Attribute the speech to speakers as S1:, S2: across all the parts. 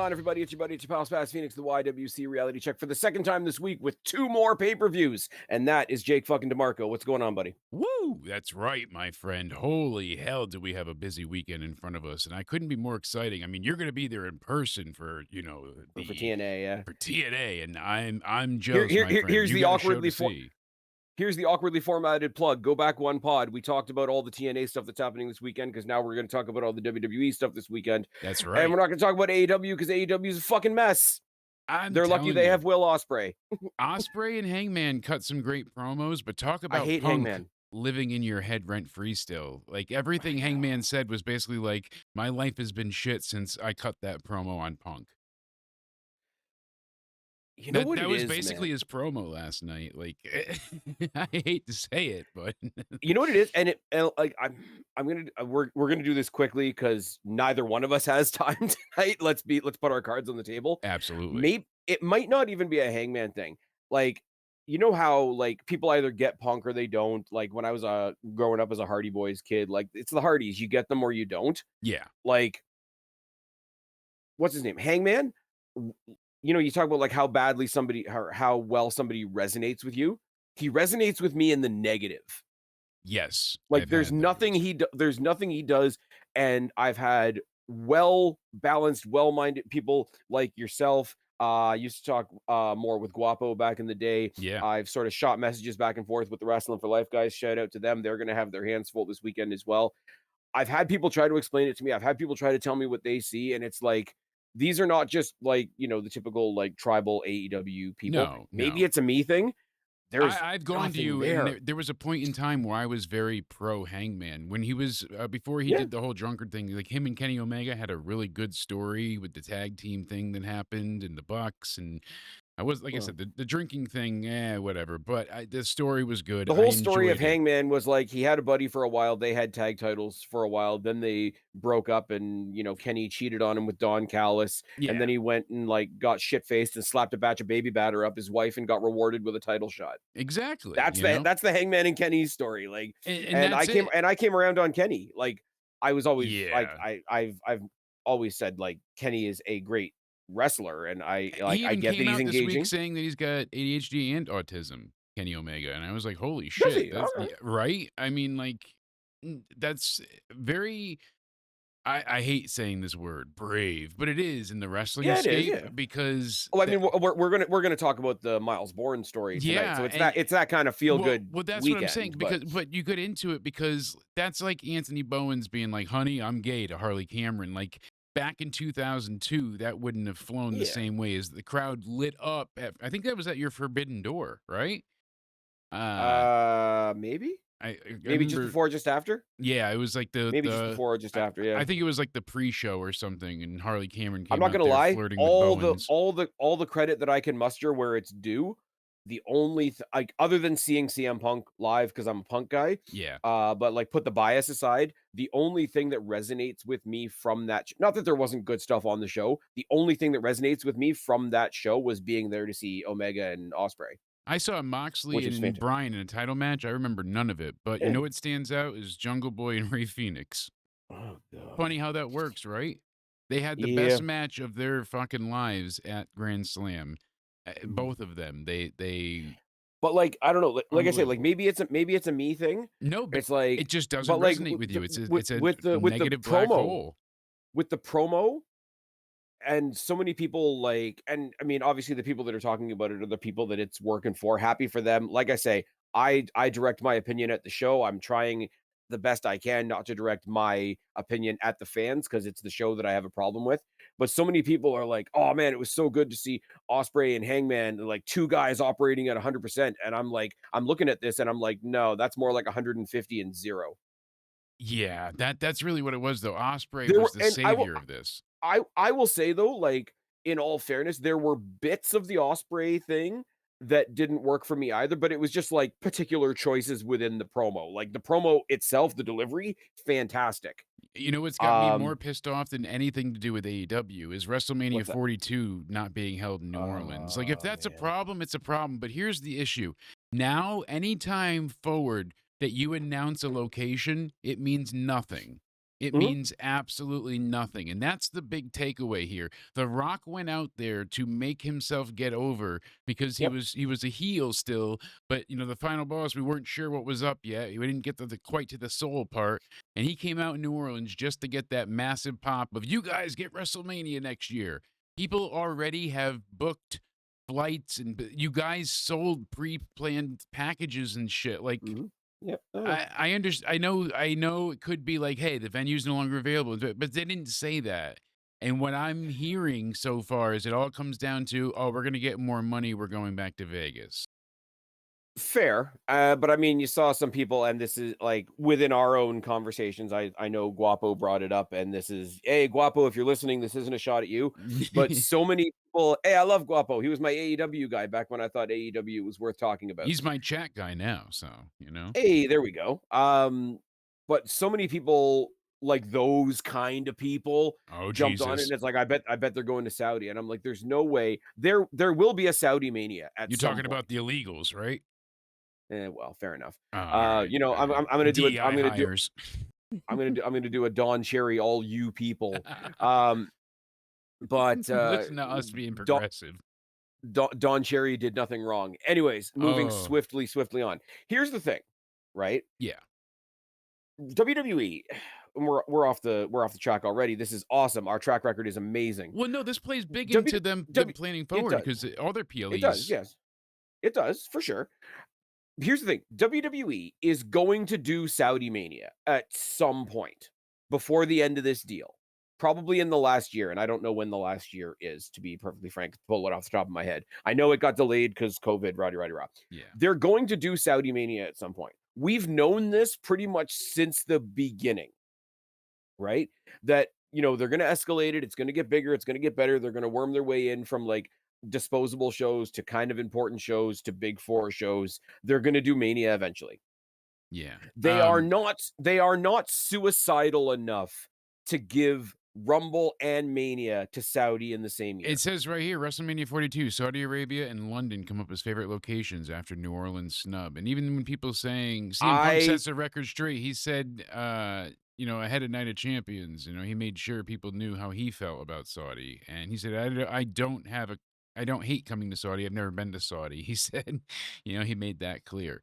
S1: on, everybody? It's your buddy, it's your pal Spaz Phoenix, the YWC reality check for the second time this week with 2 more pay-per-views. And that is Jake fucking DeMarco. What's going on, buddy?
S2: Woo! That's right, my friend. Holy hell, do we have a busy weekend in front of us? And I couldn't be more exciting. I mean, you're going to be there in person for
S1: For
S2: the
S1: TNA, yeah.
S2: for TNA, and I'm
S1: Here,
S2: jealous,
S1: here,
S2: my
S1: here-
S2: friend.
S1: here's
S2: You
S1: the
S2: got a show to
S1: awkwardly
S2: see.
S1: here's the awkwardly formatted plug. Go back one pod. We talked about all the TNA stuff that's happening this weekend because now we're going to talk about all the WWE stuff this weekend,
S2: That's
S1: and we're
S2: right.
S1: not going to talk about AEW because AEW is a fucking mess.
S2: I'm
S1: They're lucky
S2: telling
S1: they
S2: you,
S1: have Will Ospreay.
S2: Osprey and Hangman cut some great promos, but talk
S1: I
S2: about
S1: hate
S2: Punk
S1: Hangman.
S2: living in your head rent free still. Like everything
S1: I know.
S2: Hangman said was basically like, "My life has been shit since I cut that promo on Punk."
S1: You know
S2: That
S1: what
S2: that
S1: it
S2: was
S1: is,
S2: basically
S1: man.
S2: his promo last night. Like, I hate to say it, but
S1: You know what it is, and like I'm gonna we're gonna do this quickly because neither one of us has time tonight. Let's put our cards on the table.
S2: absolutely.
S1: Maybe it might not even be a Hangman thing. Like, you know how like people either get Punk or they don't. Like when I was growing up as a Hardy Boys kid, like it's the Hardys, you get them or you don't.
S2: Yeah.
S1: Like what's his name, Hangman. You know, you talk about like how badly somebody, how well somebody resonates with you. He resonates with me in the negative.
S2: Yes,
S1: Like
S2: I've had those.
S1: there's nothing he does, and I've had well-balanced, well-minded people like yourself. I used to talk more with GUAPO back in the day.
S2: Yeah.
S1: I've sort of shot messages back and forth with the Wrestling for Life guys. Shout out to them. They're going to have their hands full this weekend as well. I've had people try to explain it to me. I've had people try to tell me what they see, and it's like these are not just like, you know, the typical like tribal AEW people.
S2: No,
S1: Maybe
S2: no.
S1: it's a me thing. There's
S2: I've gone to
S1: nothing
S2: you, and
S1: there.
S2: there was a point in time where I was very pro Hangman when he was before he
S1: Yeah.
S2: did the whole drunkard thing. Like him and Kenny Omega had a really good story with the tag team thing that happened and the Bucks. And I was like I
S1: Well,
S2: said, the drinking thing, whatever. But the story was good.
S1: the
S2: I
S1: whole story of
S2: enjoyed it.
S1: Hangman was like he had a buddy for a while. They had tag titles for a while. Then they broke up, and you know Kenny cheated on him with Don Callis, and then
S2: Yeah,
S1: he went and like got shit faced and slapped a batch of baby batter up his wife and got rewarded with a title shot.
S2: exactly.
S1: That's the Hangman and Kenny story. Like,
S2: And
S1: and
S2: that's it.
S1: I came around on Kenny. Like, I was always like
S2: Yeah.
S1: I've always said like Kenny is a great wrestler, and
S2: He
S1: I
S2: even
S1: get that
S2: came
S1: he's
S2: out this week
S1: engaging.
S2: saying that he's got ADHD and autism, Kenny Omega, and I was like, "Holy
S1: Does
S2: shit,
S1: he?
S2: that's
S1: Okay.
S2: yeah, right?" I mean, like, that's very I hate saying this word, brave, but it is in the wrestling
S1: Yeah, it is.
S2: escape
S1: Yeah.
S2: because
S1: Well, I
S2: that
S1: mean, we're gonna talk about the Miles Bourne story tonight, so
S2: yeah, and
S1: it's that kind of feel
S2: well,
S1: good
S2: that's what I'm saying
S1: weekend. But
S2: but you get into it because that's like Anthony Bowens being like, "Honey, I'm gay" to Harley Cameron. Like back in 2002, that wouldn't have flown the
S1: yeah,
S2: same way as the crowd lit up. I think that was at your Forbidden Door, right? Uh,
S1: maybe
S2: I
S1: maybe just
S2: remember.
S1: before, or just after,
S2: Yeah, it was like
S1: maybe just before or just after.
S2: I
S1: Yeah.
S2: think it was like the pre-show or something, and Harley Cameron
S1: I'm
S2: came
S1: not
S2: out
S1: gonna
S2: there
S1: lie,
S2: flirting with Bowens.
S1: all the credit that I can muster where it's due, the only like other than seeing CM Punk live because I'm a Punk guy,
S2: Yeah,
S1: but like put the bias aside, the only thing that resonates with me from that, not that there wasn't good stuff on the show, the only thing that resonates with me from that show was being there to see Omega and Osprey,
S2: I saw Moxley
S1: which was
S2: and
S1: fantastic.
S2: Bryan in a title match. I remember none of it, but you
S1: Yeah.
S2: know what stands out is Jungle Boy and Ray Phoenix.
S1: Oh god.
S2: Funny how that works, right? They had the best
S1: Yeah.
S2: match of their fucking lives at Grand Slam. Both of them. They
S1: But, like, I don't know, like I say, like,
S2: unbelievable.
S1: maybe it's a me thing.
S2: No, but
S1: It's like
S2: it just
S1: but,
S2: doesn't
S1: like,
S2: resonate with you. It's a
S1: with
S2: it's a
S1: with the
S2: negative black hole.
S1: promo, and so many people, like, and, I mean, obviously, the people that are talking about it are the people that it's working for, happy for them. Like I say, I direct my opinion at the show. I'm trying the best I can not to direct my opinion at the fans because it's the show that I have a problem with. But so many people are like, "Oh, man, it was so good to see Osprey and Hangman, like, 2 guys operating at 100%." And I'm like I'm looking at this and I'm like, "No, that's more like 150 and 0."
S2: Yeah, that's really what it was though. Osprey
S1: There
S2: was
S1: were
S2: the
S1: and
S2: savior of this.
S1: I will say though, like, in all fairness, there were bits of the Osprey thing that didn't work for me either, but it was just like particular choices within the promo. Like the promo itself, the delivery, fantastic.
S2: You know what's got me more
S1: Um,
S2: pissed off than anything to do with AEW is WrestleMania
S1: what's that?
S2: 42 not being held in New Orleans. Like, if
S1: Oh
S2: that's a
S1: man.
S2: problem, it's a problem. But here's the issue. Now, anytime forward that you announce a location, it means nothing. It
S1: Mhm.
S2: means absolutely nothing, and that's the big takeaway here. The Rock went out there to make himself get over because he
S1: Yep.
S2: was he was a heel still, but, the final boss, we weren't sure what was up yet. We didn't get the quite to the soul part, and he came out in New Orleans just to get that massive pop of, "You guys get WrestleMania next year." People already have booked flights, and you guys sold pre-planned packages and shit, like,
S1: Mhm. Yep. Oh.
S2: I know it could be like, "Hey, the venue's no longer available," but they didn't say that. And what I'm hearing so far is it all comes down to, "Oh, we're gonna get more money, we're going back to Vegas."
S1: Fair, but I mean, you saw some people, and this is like within our own conversations. I know Guapo brought it up, and this is, hey Guapo, if you're listening, this isn't a shot at you, but so many people. Hey, I love Guapo. He was my AEW guy back when I thought AEW was worth talking about.
S2: He's my chat guy now, so.
S1: Hey, there we go. But so many people, like those kind of people,
S2: Oh,
S1: jumped on it, and
S2: Jesus.
S1: it's like, I bet they're going to Saudi, and I'm like, there's no way. There will be a Saudi mania at
S2: You're
S1: some
S2: talking about
S1: point.
S2: the illegals, right?
S1: Well, fair enough.
S2: Oh, alright.
S1: I'm gonna do it.
S2: DEI hires.
S1: I'm gonna do a Don Cherry, all you people. Um, but
S2: Listen to us being progressive.
S1: Don Cherry did nothing wrong. Anyways, moving
S2: Oh,
S1: swiftly on. Here's the thing, right?
S2: yeah.
S1: WWE, and we're off the track already. This is awesome. Our track record is amazing.
S2: Well, no, this plays big
S1: W
S2: into them
S1: W
S2: planning
S1: it
S2: forward
S1: does.
S2: because all their
S1: It does.
S2: PLEs.
S1: Yes, it does for sure. Here's the thing, WWE is going to do Saudi Mania at some point before the end of this deal, probably in the last year, and I don't know when the last year is, to be perfectly frank, pull it off the top of my head. I know it got delayed because COVID, rah.
S2: Yeah.
S1: They're going to do Saudi Mania at some point. We've known this pretty much since the beginning, right? That, they're gonna escalate it, it's gonna get bigger, it's gonna get better, they're gonna worm their way in from, like, disposable shows to kind of important shows to big 4 shows. They're gonna do Mania eventually.
S2: Yeah.
S1: They are not suicidal enough to give Rumble and Mania to Saudi in the same
S2: It
S1: year.
S2: says right here, WrestleMania 42, Saudi Arabia and London come up as favorite locations after New Orleans snub. And even when people saying CM Punk
S1: I
S2: sets the record straight, he said, ahead of Night of Champions, he made sure people knew how he felt about Saudi. And he said, I don't hate coming to Saudi. I've never been to Saudi. He said, he made that clear.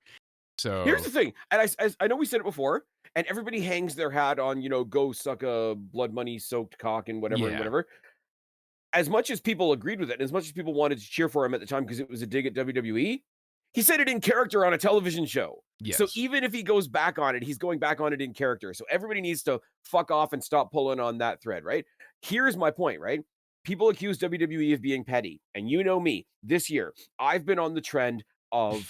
S1: Here's
S2: So,
S1: the thing, and I know we said it before, and everybody hangs their hat on, go suck a blood money soaked cock and whatever and
S2: yeah.
S1: whatever. As much as people agreed with it, and as much as people wanted to cheer for him at the time because it was a dig at WWE, he said it in character on a television show. So
S2: Yes.
S1: even if he goes back on it, he's going back on it in character. So everybody needs to fuck off and stop pulling on that thread, right? Here's my point, right? People accuse WWE of being petty. And you know me, this year, I've been on the trend of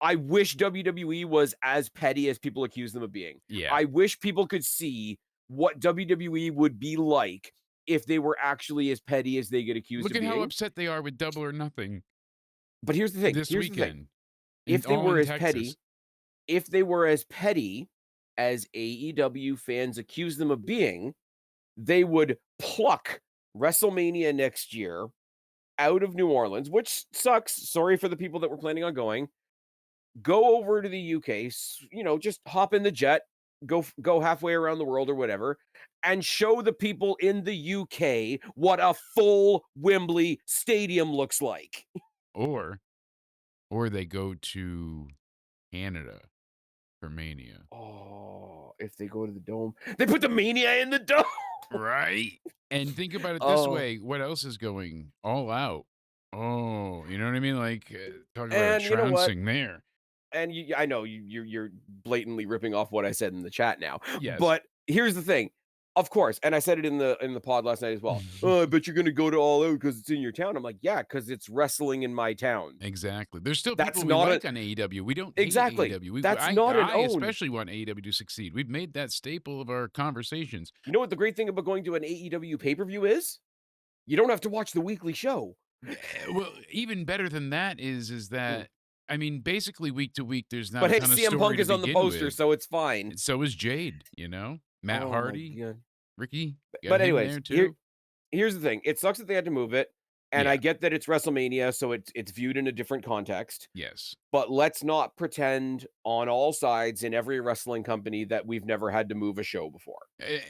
S1: I wish WWE was as petty as people accuse them of being.
S2: Yeah.
S1: I wish people could see what WWE would be like if they were actually as petty as they get accused
S2: Look
S1: of
S2: at how
S1: being.
S2: upset they are with Double or Nothing
S1: But here's the thing.
S2: this
S1: Here's the thing.
S2: weekend,
S1: If they
S2: all
S1: were
S2: in
S1: as
S2: Texas.
S1: petty, if they were as petty as AEW fans accuse them of being, they would pluck WrestleMania next year out of New Orleans, which sucks. Sorry for the people that were planning on going. Go over to the UK, just hop in the jet, go halfway around the world or whatever, and show the people in the UK what a full Wembley stadium looks like.
S2: Or they go to Canada for Mania.
S1: Oh, if they go to the dome, they put the Mania in the dome.
S2: Right? And think about it this
S1: Oh,
S2: way, what else is going all out? Oh, you know what I mean? Like, talk about a
S1: and you know what?
S2: trouncing there.
S1: And I know you're blatantly ripping off what I said in the chat now,
S2: Yes.
S1: but here's the thing. Of course, and I said it in the pod last night as well. Oh, I bet you're gonna go to All Out because it's in your town. I'm like, yeah, because it's wrestling in my town.
S2: Exactly. There's still
S1: That's
S2: people we
S1: not a
S2: like on AEW. We don't hate
S1: exactly.
S2: AEW.
S1: That's not an
S2: I
S1: own.
S2: especially want AEW to succeed. We've made that staple of our conversations.
S1: You know what the great thing about going to an AEW pay per view is? You don't have to watch the weekly show.
S2: Well, even better than that is
S1: Mm.
S2: that I mean, basically week to week, there's not
S1: But
S2: a
S1: hey,
S2: ton of
S1: CM
S2: story
S1: Punk
S2: to
S1: is on the
S2: begin
S1: poster,
S2: with.
S1: so it's fine.
S2: And so is Jade. Matt
S1: Oh my
S2: Hardy,
S1: god.
S2: Ricky, got
S1: But
S2: him
S1: anyways,
S2: there too.
S1: here's the thing. It sucks that they had to move it. And I
S2: Yeah.
S1: get that it's WrestleMania, so it's viewed in a different context,
S2: Yes.
S1: but let's not pretend on all sides in every wrestling company that we've never had to move a show before.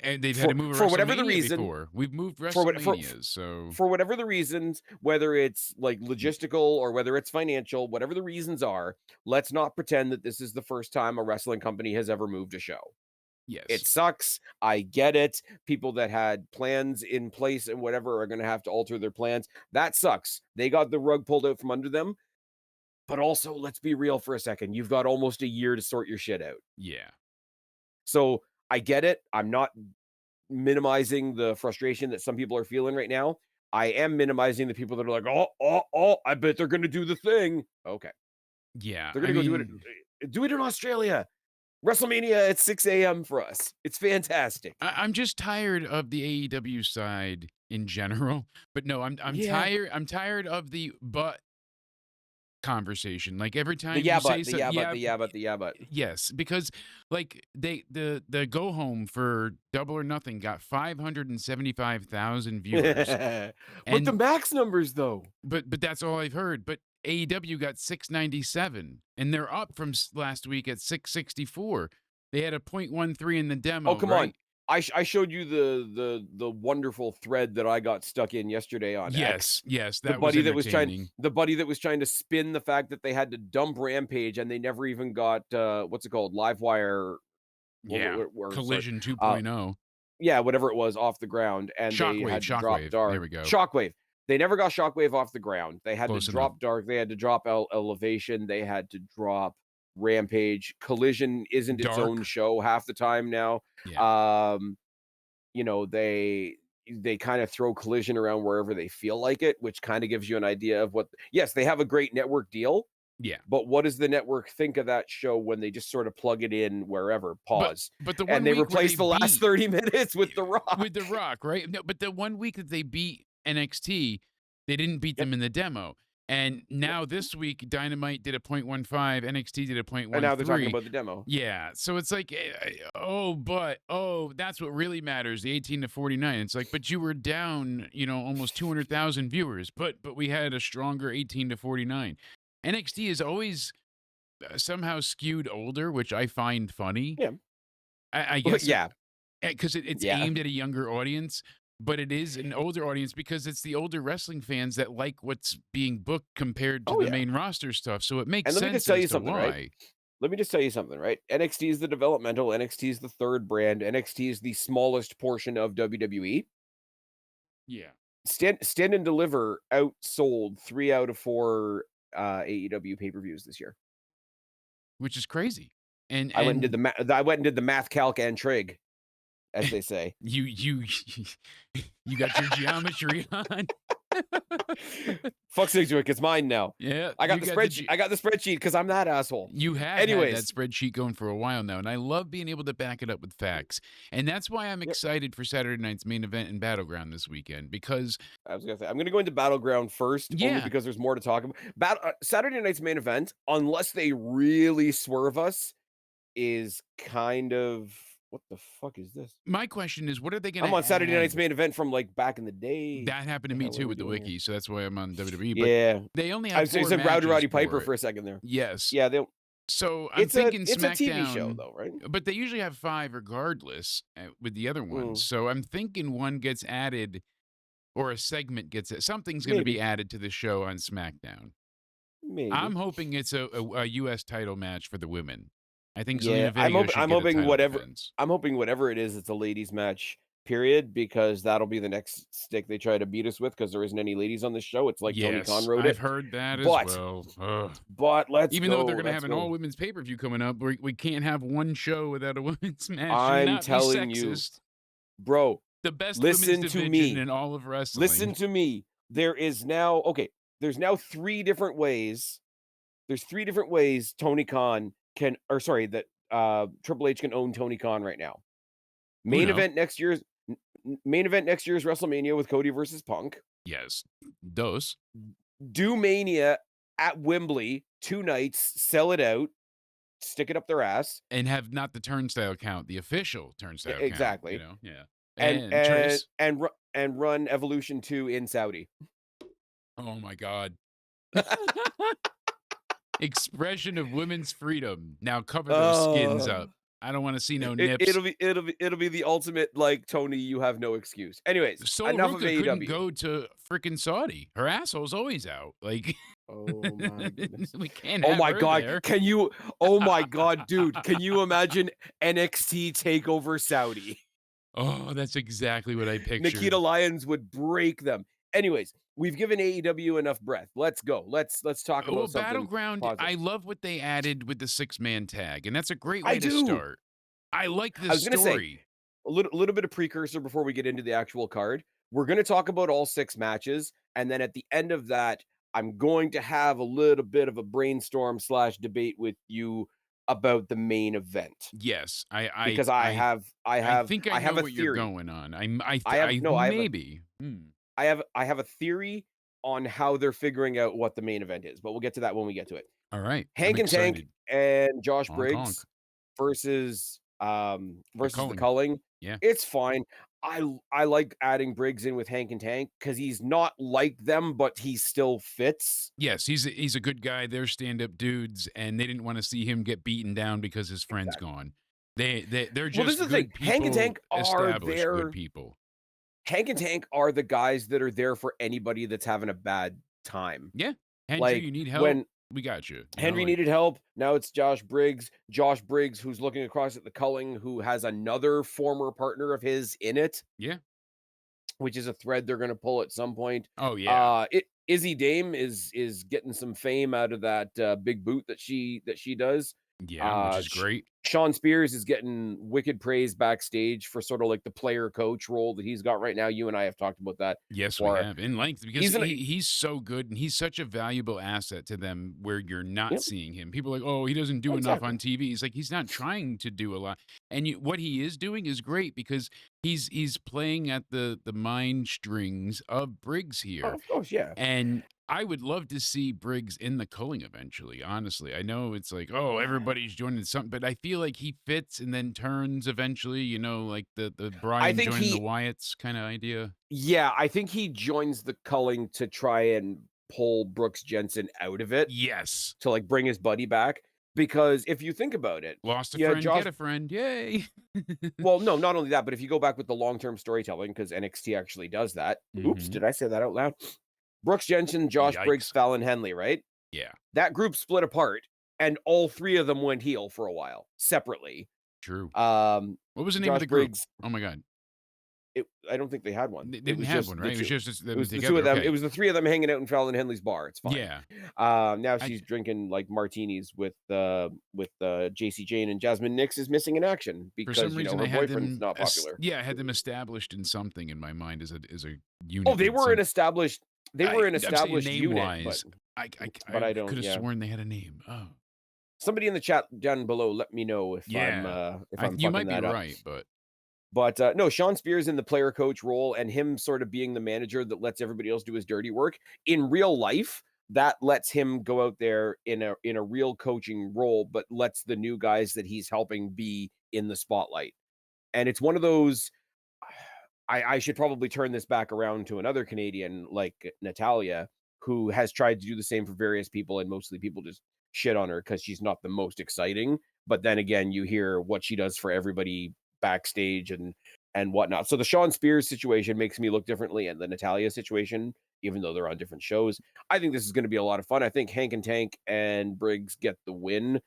S2: And they've had to
S1: For
S2: move a
S1: for whatever the
S2: WrestleMania
S1: reason,
S2: before. We've moved
S1: for what
S2: WrestleManias, so
S1: for whatever the reasons, whether it's like
S2: y
S1: logistical or whether it's financial, whatever the reasons are, let's not pretend that this is the first time a wrestling company has ever moved a show.
S2: yes.
S1: It sucks. I get it. People that had plans in place and whatever are going to have to alter their plans. That sucks. They got the rug pulled out from under them. But also, let's be real for a second. You've got almost a year to sort your shit out.
S2: Yeah.
S1: So I get it. I'm not minimizing the frustration that some people are feeling right now. I am minimizing the people that are like, I bet they're going to do the thing. Okay.
S2: Yeah,
S1: They're
S2: I
S1: going to go
S2: mean,
S1: do it in Australia. WrestleMania at 6 a.m. for us. It's fantastic.
S2: I'm just tired of the AEW side in general, but no,
S1: Yeah.
S2: I'm tired of the "but" conversation. Like, every
S1: The
S2: time
S1: yeah,
S2: you say
S1: but, the
S2: so
S1: yeah, but,
S2: yeah,
S1: the yeah, but, the yeah, but.
S2: yes, because, like, the go home for Double or Nothing got 575,000 viewers,
S1: But the
S2: and
S1: max numbers, though.
S2: but that's all I've heard, but AEW got 697, and they're up from last week at 664. They had a .13 in the
S1: Oh,
S2: demo,
S1: come on.
S2: right?
S1: I showed you the wonderful thread that I got stuck in yesterday on
S2: Yes,
S1: X.
S2: yes, that was entertaining.
S1: The buddy that was trying to spin the fact that they had to dump Rampage and they never even got, what's it called? Livewire
S2: Yeah,
S1: or sorry,
S2: Collision
S1: uh,
S2: 2.0.
S1: yeah, whatever it was off the ground, and they
S2: Shockwave,
S1: had to drop
S2: Shockwave, there
S1: Dark.
S2: we go.
S1: Shockwave. They never got Shockwave off the ground. They had to
S2: Close enough.
S1: drop Dark. They had to drop Elevation. They had to drop Rampage. Collision isn't its own
S2: Dark?
S1: show half the time now.
S2: Yeah.
S1: Um, they kind of throw Collision around wherever they feel like it, which kind of gives you an idea of what. Yes, they have a great network deal,
S2: Yeah.
S1: but what does the network think of that show when they just sort of plug it in wherever?
S2: But
S1: Pause,
S2: but the
S1: and
S2: one
S1: they
S2: week where
S1: replace
S2: they
S1: the last
S2: beat
S1: 30 minutes with The
S2: with The
S1: Rock.
S2: Rock, right? No, but the one week that they beat NXT, they didn't beat
S1: Yep,
S2: them in the demo. And
S1: yep.
S2: now this week, Dynamite did a .15, NXT did a
S1: And now they're talking
S2: .13.
S1: about the demo.
S2: Yeah, so it's like, that's what really matters, the 18 to 49. It's like, but you were down, almost 200,000 viewers, but we had a stronger 18 to 49. NXT is always somehow skewed older, which I find funny.
S1: Yeah.
S2: I
S1: Well,
S2: guess
S1: yeah,
S2: because it's
S1: yeah.
S2: aimed at a younger audience, but it is an older audience because it's the older wrestling fans that like what's being booked compared to
S1: Oh,
S2: the
S1: yeah.
S2: main roster stuff. So it makes
S1: And let me just
S2: sense
S1: tell
S2: as
S1: you
S2: to
S1: something, right?
S2: why.
S1: Let me just tell you something, right? NXT is the developmental, NXT is the third brand, NXT is the smallest portion of WWE.
S2: Yeah.
S1: Stand and Deliver outsold 3 out of 4 AEW pay-per-views this year.
S2: Which is crazy. And
S1: I went and did
S2: and
S1: I went and did the math, calc, and trig, as they say.
S2: you you got your geometry on.
S1: Fuck Sigjoik, it's mine now.
S2: Yeah,
S1: I got
S2: you
S1: the
S2: got the
S1: spreadsheet. I got the spreadsheet because I'm that asshole.
S2: You have had that
S1: Anyways,
S2: spreadsheet going for a while now, and I love being able to back it up with facts. And that's why I'm
S1: yep,
S2: excited for Saturday night's main event in Battleground this weekend because,
S1: I was gonna say I'm gonna go into Battleground first, only
S2: yeah,
S1: because there's more to talk about. Saturday night's main event, unless they really swerve us, is kind of what the fuck is this?
S2: my question is, what are they going
S1: I'm
S2: to
S1: on Saturday night's
S2: add?
S1: main event from like back in the day.
S2: That happened to
S1: The
S2: me
S1: hell are
S2: too
S1: we
S2: with the
S1: doing here?
S2: wiki, so that's why I'm on WWE. But
S1: Yeah,
S2: they only
S1: I
S2: have
S1: was you
S2: four
S1: said Rowdy
S2: matches
S1: Roddy Piper
S2: for it.
S1: for a second there.
S2: Yes.
S1: Yeah, they
S2: So I'm thinking
S1: it's a TV show
S2: SmackDown,
S1: though, right?
S2: but they usually have five regardless with the other ones.
S1: Mm,
S2: So I'm thinking one gets added or a segment gets it. Something's going to be
S1: maybe,
S2: added to the show on SmackDown. I'm
S1: maybe.
S2: hoping it's a U.S. title match for the women. I think
S1: Yeah,
S2: Zelina Vega should get a title defense.
S1: I'm hoping whatever it is, it's a ladies match, period, because that'll be the next stick they try to beat us with because there isn't any ladies on this show. It's like Tony Khan
S2: Yes,
S1: wrote
S2: I've
S1: it.
S2: heard that as
S1: But
S2: well. Ugh.
S1: let's
S2: Even though they're
S1: go.
S2: going to
S1: Let's
S2: have an
S1: go.
S2: all women's pay per view coming up, we can't have one show without a women's match. Do
S1: I'm
S2: not be
S1: telling you,
S2: sexist.
S1: bro,
S2: The best women's
S1: listen to
S2: division
S1: me.
S2: in all of
S1: Listen
S2: wrestling.
S1: to me. There is now okay, there's now 3 different ways. There's 3 different ways Tony Khan can or sorry, that Triple H can own Tony Khan right now. Main
S2: Uno,
S1: event next year's main event next year is WrestleMania with Cody versus Punk.
S2: yes. Dos.
S1: Do Mania at Wembley 2 nights, sell it out, stick it up their ass.
S2: And have not the turnstile count, the official turnstile count,
S1: Exactly.
S2: Yeah.
S1: And
S2: And
S1: and
S2: Trace,
S1: and ru and run Evolution 2 in Saudi.
S2: Oh my god. Expression of women's freedom. Now cover those skins
S1: Oh,
S2: up. I don't wanna see no
S1: it
S2: nips.
S1: it'll be the ultimate, like, "Tony, you have no excuse." Anyways,
S2: Sol
S1: enough of
S2: Ruka couldn't
S1: AEW.
S2: go to frickin' Saudi. Her asshole's always out. Like,
S1: Oh my goodness.
S2: we can't
S1: Oh
S2: have
S1: my
S2: her
S1: god,
S2: there.
S1: oh my god, dude, can you imagine NXT takeover Saudi?
S2: Oh, that's exactly what I
S1: Nikita
S2: pictured.
S1: Lyons would break them. Anyways, we've given AEW enough breath. Let's go. Let's talk
S2: Well,
S1: about something
S2: Battleground, I
S1: positive.
S2: love what they added with the six-man tag, and that's a great
S1: I
S2: way to
S1: do.
S2: start. I like
S1: I
S2: this
S1: was gonna say
S2: story.
S1: a little bit of precursor before we get into the actual card. We're gonna talk about all 6 matches, and then at the end of that, I'm going to have a little bit of a brainstorm/debate with you about the main event
S2: Yes,
S1: because I have I
S2: I
S1: have
S2: think I
S1: I
S2: know
S1: have a
S2: what you're
S1: theory.
S2: going on. I'm I
S1: I
S2: th
S1: have
S2: I
S1: no,
S2: maybe.
S1: I have a theory on how they're figuring out what the main event is, but we'll get to that when we get to it.
S2: Alright, I'm
S1: Hank and Tank
S2: excited.
S1: and Josh
S2: Honk, honk.
S1: Briggs
S2: The
S1: versus the
S2: culling.
S1: Culling.
S2: Yeah.
S1: It's fine. I like adding Briggs in with Hank and Tank because he's not like them, but he still fits.
S2: Yes, he's a good guy. They're stand-up dudes, and they didn't wanna see him get beaten down because his friend's
S1: Exactly.
S2: gone. They're
S1: Well, this is
S2: just
S1: the thing.
S2: good people, established good people.
S1: Hank and Tank are the guys that are there for anybody that's having a bad time.
S2: Yeah. Andrew,
S1: Like
S2: you need help?
S1: when
S2: We got you. You know,
S1: Henry
S2: like
S1: needed help. Now it's Josh Briggs. Josh Briggs, who's looking across at the culling, who has another former partner of his in it,
S2: yeah.
S1: which is a thread they're going to pull at some point.
S2: Oh, yeah.
S1: Izzy Dame is getting some fame out of that big boot that she does.
S2: Yeah, which
S1: Uh,
S2: is
S1: Sh-
S2: great.
S1: Sean Spears is getting wicked praise backstage for sort of like the player coach role that he's got right now. You and I have talked about that
S2: Yes, we
S1: before.
S2: have, in length, because
S1: He's an
S2: he's so good, and he's such a valuable asset to them where you're not
S1: Yep,
S2: seeing him. People are like, "Oh, he doesn't do enough
S1: exactly.
S2: on TV." He's like, he's not trying to do a lot, and what he is doing is great because he's playing at the mind strings of Briggs
S1: Oh,
S2: here.
S1: of course, yeah.
S2: And I would love to see Briggs in the culling eventually, honestly. I know it's like, oh, everybody's joining something, but I feel like he fits and then turns eventually, like the
S1: I
S2: Brian
S1: think
S2: joining the
S1: he
S2: Wyatts kind of idea.
S1: Yeah, I think he joins the culling to try and pull Brooks Jensen out of it,
S2: Yes.
S1: to, like, bring his buddy back, because if you think about it,
S2: Lost a
S1: yeah,
S2: friend,
S1: Josh
S2: get a friend. Yay.
S1: well, no, not only that, but if you go back with the long-term storytelling, because NXT actually does that. Oops,
S2: hmm
S1: did I say that out loud? Brooks Jensen, Josh Briggs,
S2: Yikes.
S1: Fallon Henley, right?
S2: Yeah,
S1: That group split apart, and all 3 of them went heel for a while, separately.
S2: true.
S1: Um,
S2: What was the name of
S1: Josh
S2: the group?
S1: Briggs
S2: Oh my God.
S1: I don't think they had one.
S2: They
S1: It
S2: didn't
S1: was
S2: have
S1: just
S2: one,
S1: the
S2: right? It was
S1: 2.
S2: just
S1: It
S2: them
S1: was the 2
S2: together.
S1: of them. It
S2: Okay.
S1: was the 3 of them hanging out in Fallon Henley's bar, it's fine.
S2: Yeah.
S1: Now
S2: I,
S1: she's drinking, like, martinis with JC Jane, and Jasmine Nix is missing in action
S2: for some
S1: because,
S2: reason,
S1: her
S2: I had
S1: boyfriend's
S2: them,
S1: not popular.
S2: yeah, I had them established in something in my mind as a
S1: Oh,
S2: unit
S1: they
S2: with
S1: were an
S2: some.
S1: established they were an
S2: I'm saying
S1: established
S2: name
S1: unit, but
S2: wise.
S1: but
S2: I
S1: I
S2: could
S1: don't
S2: have
S1: yeah.
S2: sworn they had a name. Oh,
S1: Somebody in the chat down below, let me know
S2: yeah.
S1: if I'm
S2: You
S1: fucking
S2: might be
S1: that up.
S2: right, but
S1: But, no, Sean Spears in the player coach role and him sort of being the manager that lets everybody else do his dirty work. In real life, that lets him go out there in a real coaching role, but lets the new guys that he's helping be in the spotlight. And it's one of those I should probably turn this back around to another Canadian like Natalia, who has tried to do the same for various people, and mostly people just shit on her because she's not the most exciting. But then again, you hear what she does for everybody backstage and whatnot. So the Sean Spears situation makes me look differently, and the Natalia situation, even though they're on different shows. I think this is going to be a lot of fun. I think Hank and Tank and Briggs get the win.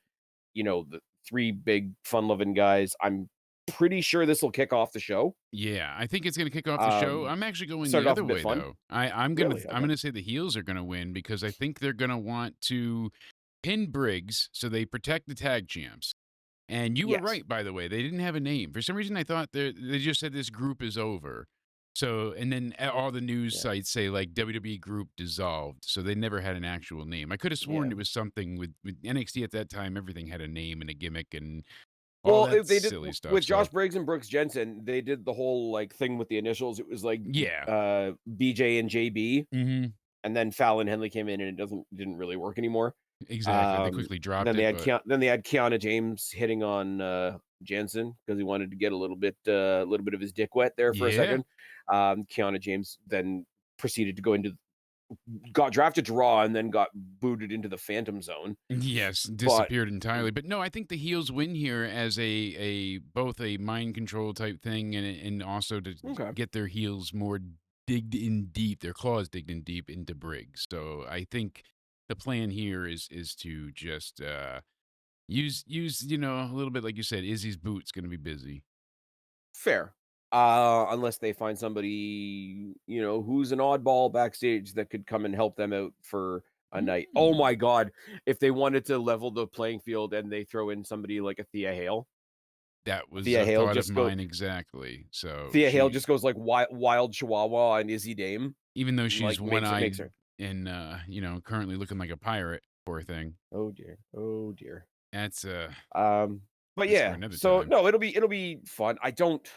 S1: The 3 big fun-loving guys. I'm pretty sure this will kick off the show.
S2: yeah, I think it's gonna kick off the show.
S1: Um,
S2: I'm actually going the
S1: Started off a
S2: other
S1: bit
S2: way
S1: fun.
S2: though. I'm
S1: Really? Okay.
S2: gonna say the heels are gonna win because I think they're gonna want to pin Briggs so they protect the tag champs. And you were
S1: Yes.
S2: right, by the way. They didn't have a name. For some reason, I thought they just said this group is over. So, and then all the news
S1: Yeah.
S2: sites say like WWE group dissolved. So they never had an actual name. I could have sworn
S1: Yeah.
S2: it was something with NXT at that time. Everything had a name and a gimmick and all
S1: Well,
S2: that
S1: they did
S2: silly stuff.
S1: with Josh
S2: So
S1: Briggs and Brooks Jensen, they did the whole, like, thing with the initials. It was like,
S2: yeah,
S1: BJ and JB,
S2: hmm
S1: and then Fallon Henley came in, and didn't really work anymore.
S2: exactly. They quickly dropped
S1: Then they
S2: it,
S1: had
S2: but
S1: Kiana James hitting on, Jensen because he wanted to get a little bit of his dick wet there for a
S2: yeah,
S1: second. Kiana James then proceeded to go into got drafted to Raw and then got booted into the Phantom Zone.
S2: Yes,
S1: But
S2: disappeared entirely. But no, I think the heels win here as a both a mind control type thing and also to
S1: okay,
S2: get their heels more digged in deep, their claws digged in deep into Briggs. So I think the plan here is to just use a little bit like you said, Izzy's boot's gonna be busy.
S1: fair. Unless they find somebody, who's an oddball backstage that could come and help them out for a night. Oh
S2: Mm.
S1: my god, if they wanted to level the playing field and they throw in somebody like a Thea Hale.
S2: That was
S1: Thea
S2: a
S1: Hale
S2: thought of
S1: just go
S2: mine exactly. So
S1: Thea Hale
S2: she
S1: just goes like wild Chihuahua and Izzy Dame,
S2: even though she's
S1: like makes
S2: one-eyed
S1: her.
S2: and currently looking like a pirate, poor thing.
S1: Oh dear. Oh dear.
S2: That's
S1: Um, but
S2: that's for
S1: yeah,
S2: another
S1: so
S2: time.
S1: no, it'll be fun. I don't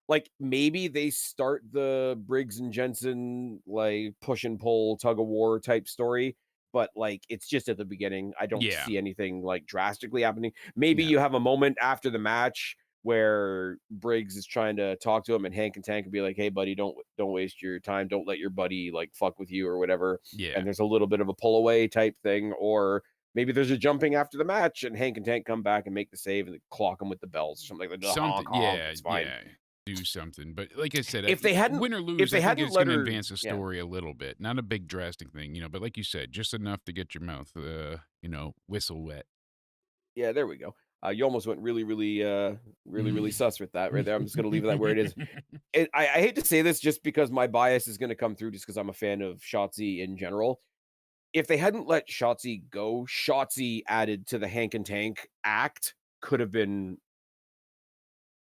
S1: like maybe they start the Briggs and Jensen like push and pull tug of war type story, but like it's just at the beginning. I don't
S2: Yeah.
S1: see anything like drastically happening. Maybe
S2: No.
S1: you have a moment after the match where Briggs is trying to talk to him and Hank and Tank can be like, "Hey buddy, don't waste your time. Don't let your buddy like fuck with you or whatever."
S2: Yeah.
S1: And there's a little bit of a pull away type thing, or maybe there's a jumping after the match and Hank and Tank come back and make the save and they clock him with the bells or something like that.
S2: Something
S1: Honk honk.
S2: yeah,
S1: It's fine.
S2: yeah. Do something. But like I said,
S1: If they hadn't
S2: win or
S1: if
S2: lose,
S1: they
S2: I think
S1: hadn't
S2: it's
S1: let
S2: gonna
S1: her
S2: advance the
S1: yeah.
S2: story a little bit. Not a big drastic thing, but like you said, just enough to get your mouth whistle wet.
S1: Yeah, there we go. You almost went really, really, really, really sus with that right there. I'm just gonna leave that where it is. I hate to say this just because my bias is gonna come through just because 'cause I'm a fan of Shotzi in general. If they hadn't let Shotzi go, Shotzi added to the Hank and Tank act could have been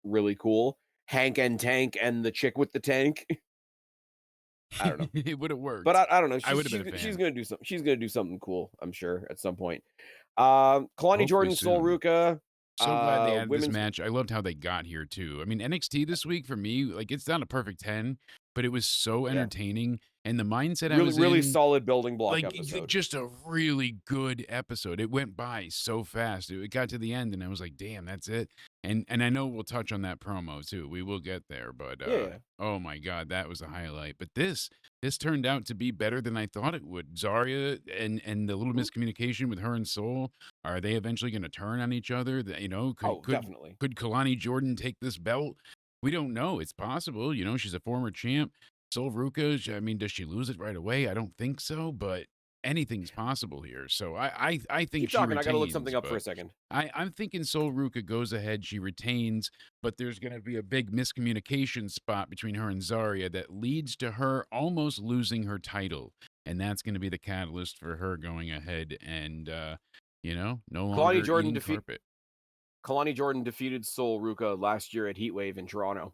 S1: really cool. Hank and Tank and the chick with the tank. I don't know.
S2: It would have
S1: But
S2: worked.
S1: I don't know.
S2: I
S1: She's
S2: would have
S1: she's
S2: been a
S1: she's
S2: fan.
S1: gonna do something. She's gonna do something cool, I'm sure, at some point. Kalani
S2: Hopefully
S1: Jordan, Sol
S2: soon.
S1: Ruka,
S2: So glad they added this
S1: women's
S2: match. I loved how they got here too. I mean, NXT this week for me, like it's not a perfect 10, but it was so
S1: yeah,
S2: entertaining. And the mindset I
S1: really,
S2: was
S1: really
S2: in,
S1: solid building block
S2: like
S1: episode.
S2: just a really good episode. It went by so fast. It got to the end and I was like, "Damn, that's it." And I know we'll touch on that promo too. We will get there, but
S1: Yeah, yeah.
S2: oh my god, that was a highlight. But this turned out to be better than I thought it would. Zarya and the little
S1: Mhm.
S2: miscommunication with her and Soul, are they eventually going to turn on each other? That could
S1: Oh,
S2: could
S1: definitely.
S2: could Kalani Jordan take this belt? We don't know. It's possible. She's a former champ. Sol Ruka, I mean, does she lose it right away? I don't think so, but anything's possible here. So I think
S1: Keep
S2: she
S1: talking. I gotta look
S2: retains,
S1: something up for
S2: but
S1: a second.
S2: I'm thinking Sol Ruka goes ahead, she retains, but there's going to be a big miscommunication spot between her and Zarya that leads to her almost losing her title, and that's going to be the catalyst for her going ahead and no
S1: Kalani
S2: longer
S1: Jordan
S2: eating
S1: defeat
S2: carpet.
S1: Kalani Jordan defeated Sol Ruka last year at Heatwave in Toronto.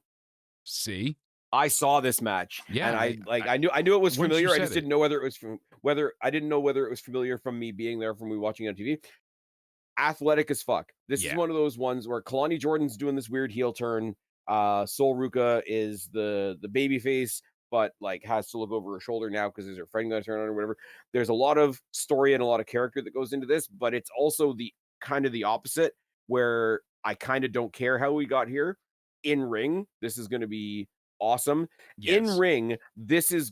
S2: See,
S1: I saw this match
S2: yeah,
S1: and
S2: I,
S1: I knew it was
S2: once you
S1: familiar. I
S2: said
S1: just
S2: it,
S1: didn't know whether it was from whether I didn't know whether it was familiar from me being there from me watching it on TV. Athletic as fuck. This is
S2: yeah,
S1: one of those ones where Kalani Jordan's doing this weird heel turn. Sol Ruka is the baby face, but like has to look over her shoulder now because there's her friend going to turn on or whatever. There's a lot of story and a lot of character that goes into this, but it's also the kind of the opposite where I kind of don't care how we got here. In ring, this is going to be awesome. In
S2: yes,
S1: ring, this is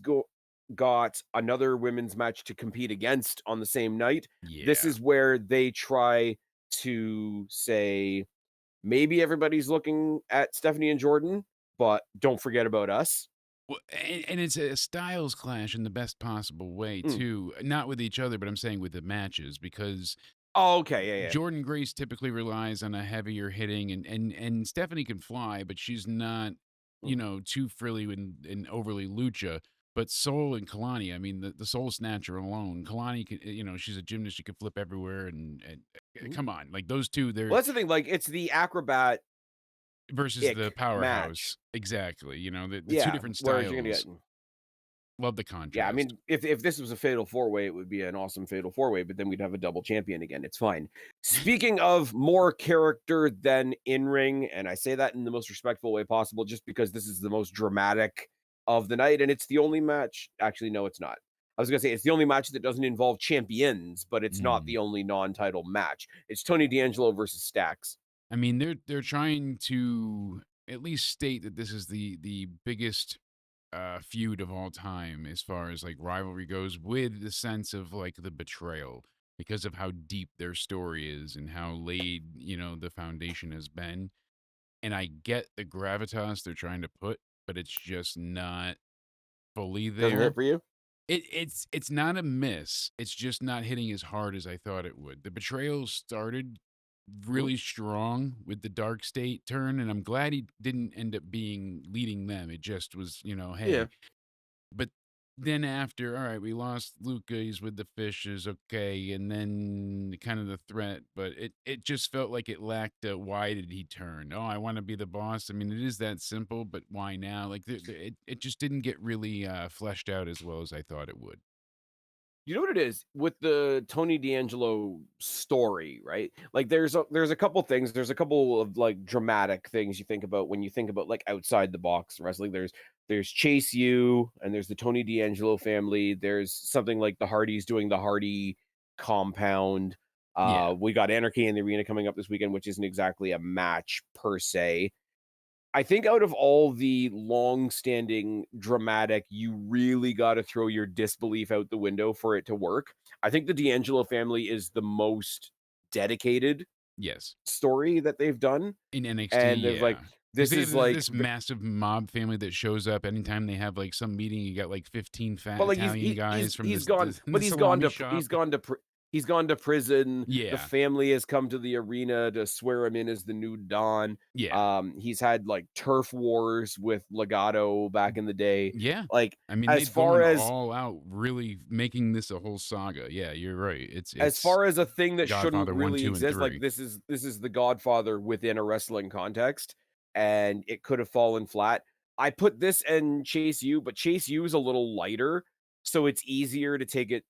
S1: got another women's match to compete against on the same night. This
S2: yeah.
S1: is where they try to say, maybe everybody's looking at Stephanie and Jordan, but don't forget about us.
S2: Well, and it's a styles clash in the best possible way
S1: Mm.
S2: too. Not with each other, but I'm saying with the matches because
S1: Oh, okay, yeah, yeah.
S2: Jordan Grace typically relies on a heavier hitting, and Stephanie can fly, but she's not,
S1: Mm,
S2: too frilly and overly lucha. But Soul and Kalani, I mean, the Soul Snatcher alone, Kalani can, she's a gymnast. She can flip everywhere, and
S1: mhm.
S2: come on, like those two, they're
S1: Well, that's the thing. Like, it's the acrobat
S2: versus the
S1: ick match.
S2: powerhouse. Exactly, the two
S1: Yeah.
S2: different
S1: Whereas you're gonna
S2: styles.
S1: get
S2: Love the
S1: yeah, I
S2: contrast.
S1: mean, if this was a fatal four way, it would be an awesome fatal four way, but then we'd have a double champion again. It's fine. Speaking of more character than in ring, and I say that in the most respectful way possible, just because this is the most dramatic of the night, and it's the only match. Actually, no, it's not. I was gonna say it's the only match that doesn't involve champions, but it's not
S2: Mm.
S1: the only non-title match. It's Tony D'Angelo versus Stacks.
S2: I mean, they're trying to at least state that this is the biggest feud of all time as far as like rivalry goes, with the sense of like the betrayal because of how deep their story is and how laid, the foundation has been. And I get the gravitas they're trying to put, but it's just not fully
S1: Doesn't hit
S2: there.
S1: for you?
S2: It's not a miss. It's just not hitting as hard as I thought it would. The betrayal started
S1: Mhm.
S2: really strong with the dark state turn, and I'm glad he didn't end up being leading them. It just was,
S1: Yeah.
S2: hey. But then after, all right, we lost Luca, he's with the fishes, okay, and then kind of the threat, but it just felt like it lacked a why did he turn? Oh, I want to be the boss. I mean, it is that simple, but why now? Like it just didn't get really fleshed out as well as I thought it would.
S1: You know what it is with the Tony D'Angelo story, right? Like there's a couple things, there's a couple of like dramatic things you think about when you think about like outside the box wrestling. There's Chase U and there's the Tony D'Angelo family. There's something like the Hardys doing the Hardy compound.
S2: Yeah.
S1: We got Anarchy in the Arena coming up this weekend, which isn't exactly a match per se. I think out of all the long-standing dramatic, you really gotta throw your disbelief out the window for it to work. I think the D'Angelo family is the most dedicated
S2: Yes.
S1: story that they've done,
S2: In NXT,
S1: and they've like
S2: yeah. Because
S1: this
S2: they have
S1: is like
S2: this
S1: v
S2: massive mob family that shows up anytime they have like some meeting. You got like 15 fat
S1: but, like,
S2: Italian guys from
S1: he's
S2: this
S1: gone
S2: the
S1: but he's gone
S2: salami
S1: to
S2: shop.
S1: he's gone to prison. The
S2: Yeah.
S1: family has come to the arena to swear him in as the new Don.
S2: Yeah.
S1: He's had, like, turf wars with Legato back in the day.
S2: Yeah.
S1: Like,
S2: I mean,
S1: as
S2: they've
S1: far
S2: gone
S1: as
S2: all out, really making this a whole saga. Yeah, you're right.
S1: as
S2: It's
S1: far as a thing that shouldn't
S2: Godfather 1,
S1: really
S2: 2, and
S1: exist, like,
S2: 3.
S1: this is The Godfather within a wrestling context, and it could have fallen flat. I put this and Chase U, but Chase U is a little lighter, so it's easier to take it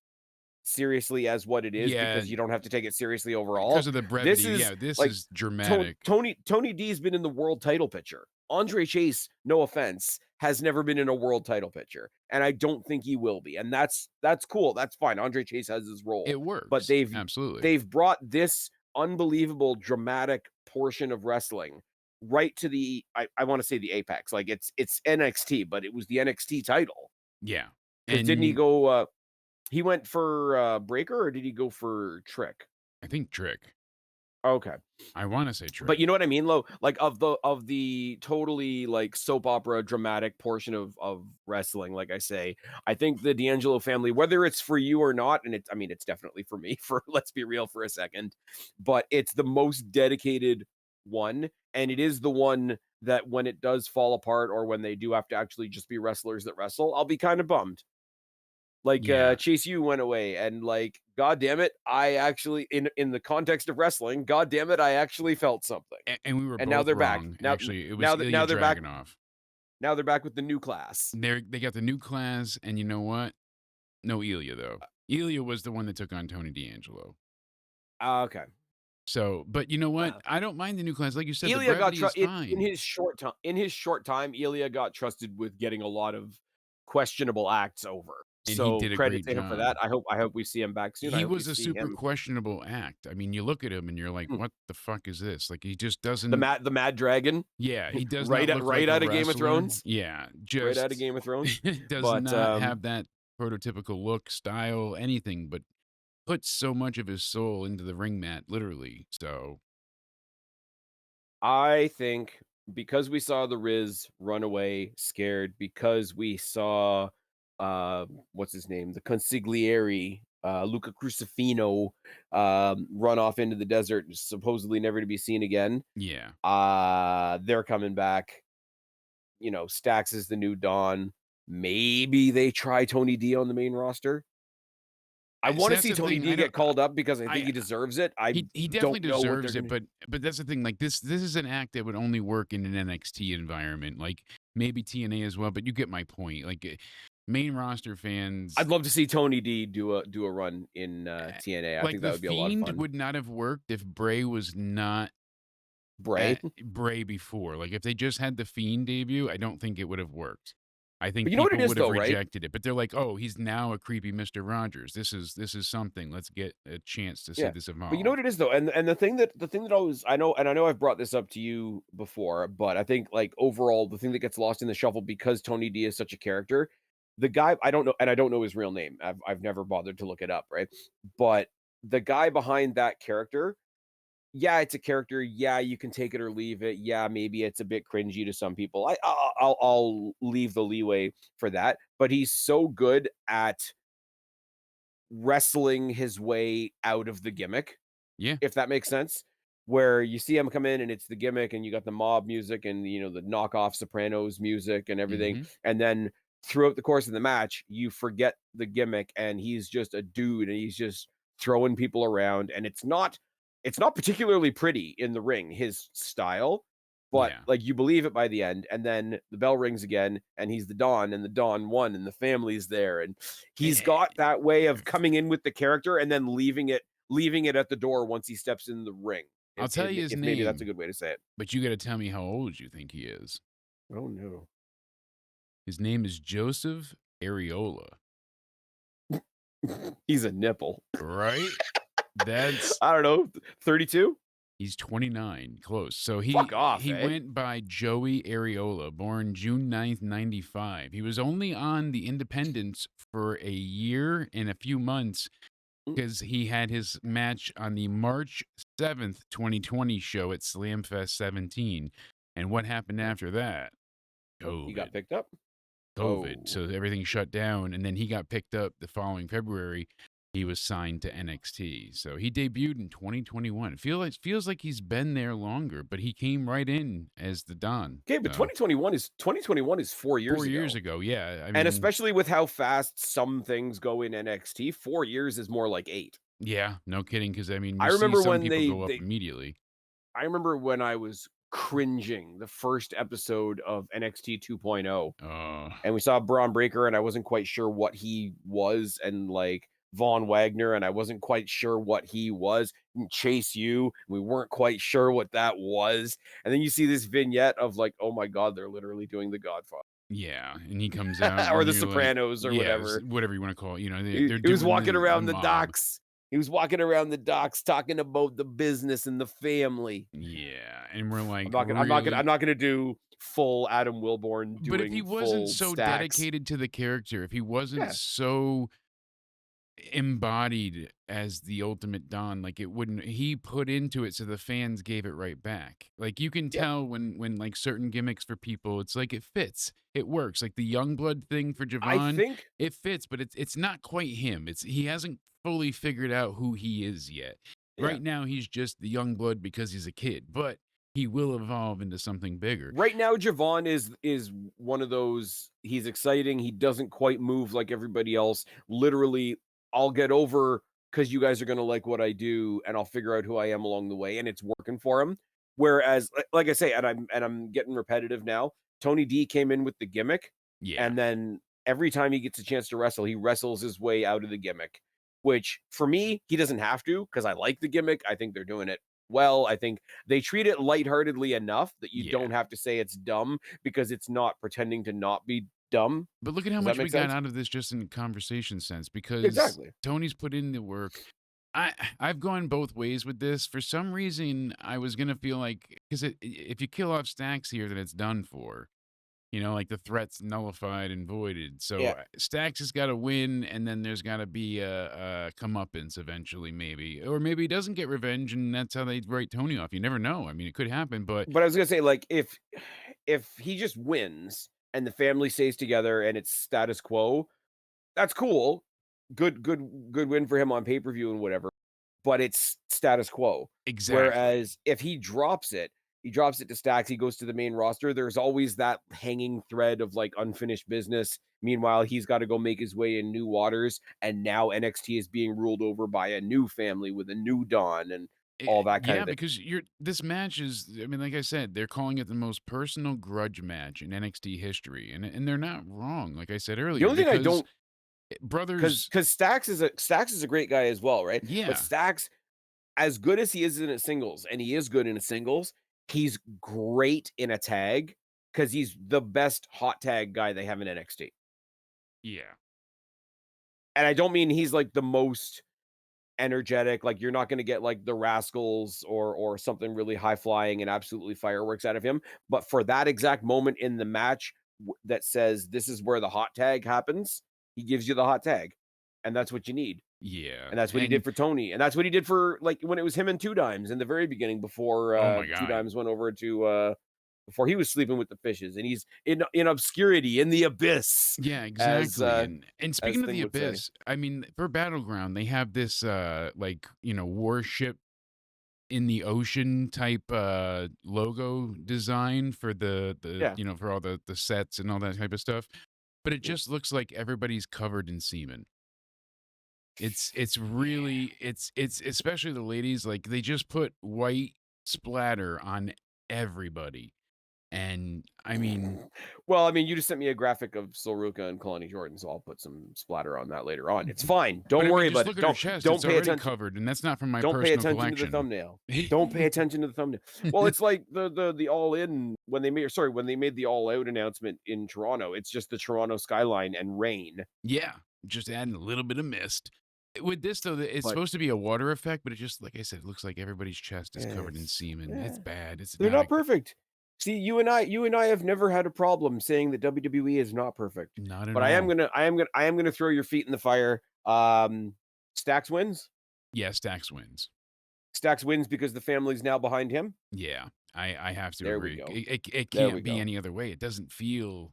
S1: seriously as what it is
S2: Yeah,
S1: because you don't have to take it seriously overall.
S2: because of the brevity.
S1: This is
S2: Yeah, this
S1: like
S2: is dramatic.
S1: Tony D's been in the world title picture. Andre Chase, no offense, has never been in a world title picture, and I don't think he will be. And that's cool. That's fine. Andre Chase has his role,
S2: It
S1: but
S2: works.
S1: they've
S2: Absolutely.
S1: they've brought this unbelievable dramatic portion of wrestling right to the I want to say the apex. Like it's NXT, but it was the NXT title.
S2: Yeah.
S1: Because didn't he
S2: And
S1: go he went for, Breaker, or did he go for Trick?
S2: I think Trick.
S1: Okay.
S2: I want to say
S1: But
S2: Trick.
S1: you know what I mean, Lo? Like, of the totally, like, soap opera dramatic portion of wrestling, like I say, I think the D'Angelo family, whether it's for you or not, and it's I mean, it's definitely for me, for let's be real for a second, but it's the most dedicated one, and it is the one that when it does fall apart or when they do have to actually just be wrestlers that wrestle, I'll be kinda bummed. Like,
S2: Yeah.
S1: Chase U went away, and, like, god damn it, I actually in the context of wrestling, god damn it, I actually felt something.
S2: And we were
S1: And now
S2: both
S1: they're back.
S2: wrong. Actually, it was
S1: Now
S2: Ilya
S1: they're back
S2: Dragunov.
S1: now they're back with the new class.
S2: They got the new class, and you know what? No Ilya though. Ilya was the one that took on Tony D'Angelo.
S1: Okay.
S2: So, but you know what?
S1: Uh,
S2: I don't mind the new class. Like you said, the
S1: Ilya got
S2: brevity
S1: tru
S2: is fine.
S1: in his short time, Ilya got trusted with getting a lot of questionable acts over.
S2: And he
S1: So,
S2: did a
S1: credit
S2: great
S1: to him for
S2: job.
S1: that. I hope we see him back soon. I
S2: He
S1: hope we
S2: was a
S1: see
S2: super
S1: him
S2: questionable act. I mean, you look at him and you're like,
S1: hmm,
S2: what the fuck is this? Like, he just doesn't,
S1: the Mad Dragon,
S2: yeah, he does not look
S1: right
S2: like a
S1: out of Game of
S2: wrestler.
S1: Thrones.
S2: Yeah,
S1: Right out of
S2: just
S1: Game of Thrones.
S2: does
S1: But,
S2: not have that prototypical look, style, anything, but puts so much of his soul into the ring mat, literally. So,
S1: I think because we saw the Riz run away scared, because we saw what's his name? The consigliere, Luca Crucifino, run off into the desert, supposedly never to be seen again.
S2: yeah.
S1: They're coming back. You know, Stax is the new Dawn. Maybe they try Tony D on the main roster. I
S2: So
S1: want to
S2: that's
S1: see
S2: the
S1: Tony
S2: thing.
S1: D
S2: I don't.
S1: get called up because I think
S2: I
S1: he deserves it. I
S2: he definitely
S1: don't know what they're
S2: deserves it,
S1: gonna.
S2: but that's the thing. Like this is an act that would only work in an NXT environment. Like maybe TNA as well. But you get my point. Like main roster fans.
S1: I'd love to see Tony D do a run in
S2: eh,
S1: TNA. I
S2: Like
S1: think that
S2: the
S1: would be a lot of
S2: Fiend
S1: fun.
S2: would not have worked if Bray was not
S1: Bray.
S2: at Bray before. Like if they just had the Fiend debut, I don't think it would have worked. I
S1: But
S2: think
S1: you know what it
S2: people
S1: is
S2: would have
S1: though, right?
S2: rejected it, but they're like, "Oh, he's now a creepy Mister Rogers. This is something. Let's get a chance to see
S1: Yeah.
S2: this
S1: But you know
S2: evolve."
S1: what it is though, and the thing that always I know I've brought this up to you before, but I think like overall the thing that gets lost in the shuffle because Tony D is such a character, the guy I don't know and I don't know his real name. I've never bothered to look it up, right? But the guy behind that character, yeah, it's a character. Yeah, you can take it or leave it. Yeah, maybe it's a bit cringy to some people. I'll leave the leeway for that. But he's so good at wrestling his way out of the gimmick,
S2: Yeah.
S1: if that makes sense. Where you see him come in and it's the gimmick and you got the mob music and the knockoff Sopranos music and everything.
S2: Mhm.
S1: And then throughout the course of the match, you forget the gimmick and he's just a dude and he's just throwing people around. And it's not particularly pretty in the ring, his style, but
S2: Yeah.
S1: like you believe it by the end. And then the bell rings again and he's the Don and the Don won and the family's there. And he's
S2: Eh,
S1: got that way of coming in with the character and then leaving it at the door once he steps in the ring,
S2: I'll tell you his
S1: if maybe that's a
S2: name,
S1: good way to say it.
S2: but you gotta tell me how old you think he is.
S1: Oh, no.
S2: His name is Joseph Areola,
S1: He's a nipple.
S2: right? That's
S1: I don't know, 32?
S2: He's 29, close. So
S1: Fuck off,
S2: he
S1: eh?
S2: went by Joey Areola, born June 9th, 95. He was only on the Independents for a year and a few months
S1: Mm,
S2: because he had his match on the March 7th, 2020 show at Slamfest 17. And what happened
S1: oh,
S2: after that?
S1: he got
S2: COVID.
S1: picked up?
S2: COVID.
S1: Oh.
S2: So everything shut down, and then he got picked up the following February. He was signed to NXT. So he debuted in 2021. Feels like he's been there longer, but he came right in as the Don.
S1: Okay, but
S2: So
S1: 2021 is 4 years
S2: 4 years
S1: ago,
S2: ago, yeah. I
S1: and
S2: mean,
S1: especially with how fast some things go in NXT, 4 years is more like 8.
S2: yeah, no kidding. Because I mean,
S1: I
S2: you see
S1: remember
S2: some
S1: when
S2: people
S1: they
S2: go up
S1: they
S2: immediately.
S1: I remember when I was cringing the first episode of NXT 2.0.
S2: Oh,
S1: And we saw Braun Breaker, and I wasn't quite sure what he was, and like Von Wagner, and I wasn't quite sure what he was. And Chase U, we weren't quite sure what that was. And then you see this vignette of like, oh my god, they're literally doing The Godfather
S2: yeah. And he comes out,
S1: or
S2: and
S1: The
S2: you're like,
S1: Sopranos or
S2: yeah,
S1: whatever.
S2: whatever you want to call it. They're
S1: He was
S2: doing
S1: walking
S2: the
S1: around the
S2: mob.
S1: docks. He was walking around the docks talking about the business and the family.
S2: Yeah. And we're like,
S1: I'm not gonna I'm not gonna I'm
S2: really?
S1: not gonna do full Adam Wilborn
S2: But if he
S1: doing
S2: wasn't
S1: full
S2: so
S1: stacks.
S2: dedicated to the character, if he wasn't
S1: Yeah,
S2: so embodied as the ultimate Don, like it wouldn't he put into it so the fans gave it right back. Like you can
S1: yeah.
S2: tell when like certain gimmicks for people, it's like it fits. It works. Like the young blood thing for
S1: I
S2: Javon,
S1: think
S2: it fits, but it's not quite him. It's he hasn't fully figured out who he is yet.
S1: yeah.
S2: Right now he's just the young blood because he's a kid, but he will evolve into something bigger.
S1: Right now, Javon is one of those. He's exciting. He doesn't quite move like everybody else. Literally, I'll get over because you guys are gonna like what I do, and I'll figure out who I am along the way, and it's working for him. Whereas, like I say, and I'm getting repetitive now. Tony D came in with the gimmick,
S2: Yeah.
S1: and then every time he gets a chance to wrestle, he wrestles his way out of the gimmick. Which for me, he doesn't have to because I like the gimmick. I think they're doing it well. I think they treat it lightheartedly enough that you
S2: Yeah.
S1: don't have to say it's dumb because it's not pretending to not be dumb.
S2: But look at how
S1: Does that
S2: much
S1: make
S2: we got
S1: sense?
S2: out of this just in conversation sense because
S1: Exactly.
S2: Tony's put in the work. I've gone both ways with this. For some reason, I was gonna feel like because if you kill off Stacks here, then it's done for. Like the threat's nullified and voided. So
S1: Yeah.
S2: Stacks has got to win, and then there's got to be a comeuppance eventually, maybe, or maybe he doesn't get revenge, and that's how they write Tony off. You never know. I mean, it could happen, but
S1: But I was gonna say, like, if he just wins and the family stays together and it's status quo, that's cool. Good win for him on pay-per-view and whatever, but it's status quo.
S2: exactly,
S1: Whereas if he drops it to Stacks, he goes to the main roster, there's always that hanging thread of, like, unfinished business. Meanwhile, he's gotta go make his way in new waters, and now NXT is being ruled over by a new family with a new Dawn and all that kind
S2: Yeah,
S1: of thing.
S2: because this match is. I mean, like I said, they're calling it the most personal grudge match in NXT history, and they're not wrong. Like I said
S1: The
S2: earlier,
S1: only thing I
S2: because
S1: don't because
S2: brothers,
S1: because Stacks is a great guy as well, right? But
S2: yeah,
S1: Stacks, as good as he is in a singles, and he is good in a singles, he's great in a tag because he's the best hot tag guy they have in NXT.
S2: Yeah.
S1: And I don't mean he's like the most energetic, like you're not gonna get like the Rascals or something really high flying and absolutely fireworks out of him. But for that exact moment in the match that says this is where the hot tag happens, he gives you the hot tag, and that's what you need.
S2: Yeah.
S1: And that's what he did
S2: And
S1: for Tony, and that's what he did for like when it was him and Two Dimes in the very beginning before
S2: oh my
S1: Two
S2: god.
S1: Dimes went over to before he was sleeping with the fishes, and he's in obscurity, in the abyss,
S2: Yeah, exactly. And
S1: as
S2: speaking of
S1: Thing
S2: the
S1: would say.
S2: abyss, I mean, for Battleground, they have this like, warship in the ocean type logo design for the
S1: Yeah.
S2: for all the sets and all that type of stuff. But it just looks like everybody's covered in semen. It's really it's especially the ladies, like they just put white splatter on everybody. And I mean,
S1: Well, I mean, you just sent me a graphic of Silruka and Kalani Jordan, so I'll put some splatter on that later on. It's fine.
S2: but
S1: Don't
S2: I mean,
S1: worry
S2: just
S1: about it.
S2: look at her chest, it's
S1: Don't pay
S2: already
S1: attention.
S2: covered, and that's not from my
S1: Don't pay
S2: personal
S1: attention to the
S2: collection.
S1: thumbnail. Don't pay attention to the thumbnail. Well, it's like the All In when they made the All Out announcement in Toronto. It's just the Toronto skyline and rain.
S2: Yeah, just adding a little bit of mist. With this though, it's
S1: But
S2: supposed to be a water effect, but it just like I said, it looks like everybody's chest is covered in
S1: it's
S2: semen. It's
S1: yeah,
S2: bad. It's
S1: they're
S2: not
S1: not
S2: a
S1: perfect. See, you and I have never had a problem saying that WWE is not perfect.
S2: not at
S1: But
S2: all.
S1: I am gonna throw your feet in the fire. Stax wins.
S2: Yeah, Stacks wins.
S1: Stax wins because the family's now behind him.
S2: Yeah, I have to
S1: There we
S2: agree.
S1: go.
S2: It
S1: There we
S2: can't be
S1: go.
S2: any other way. It doesn't feel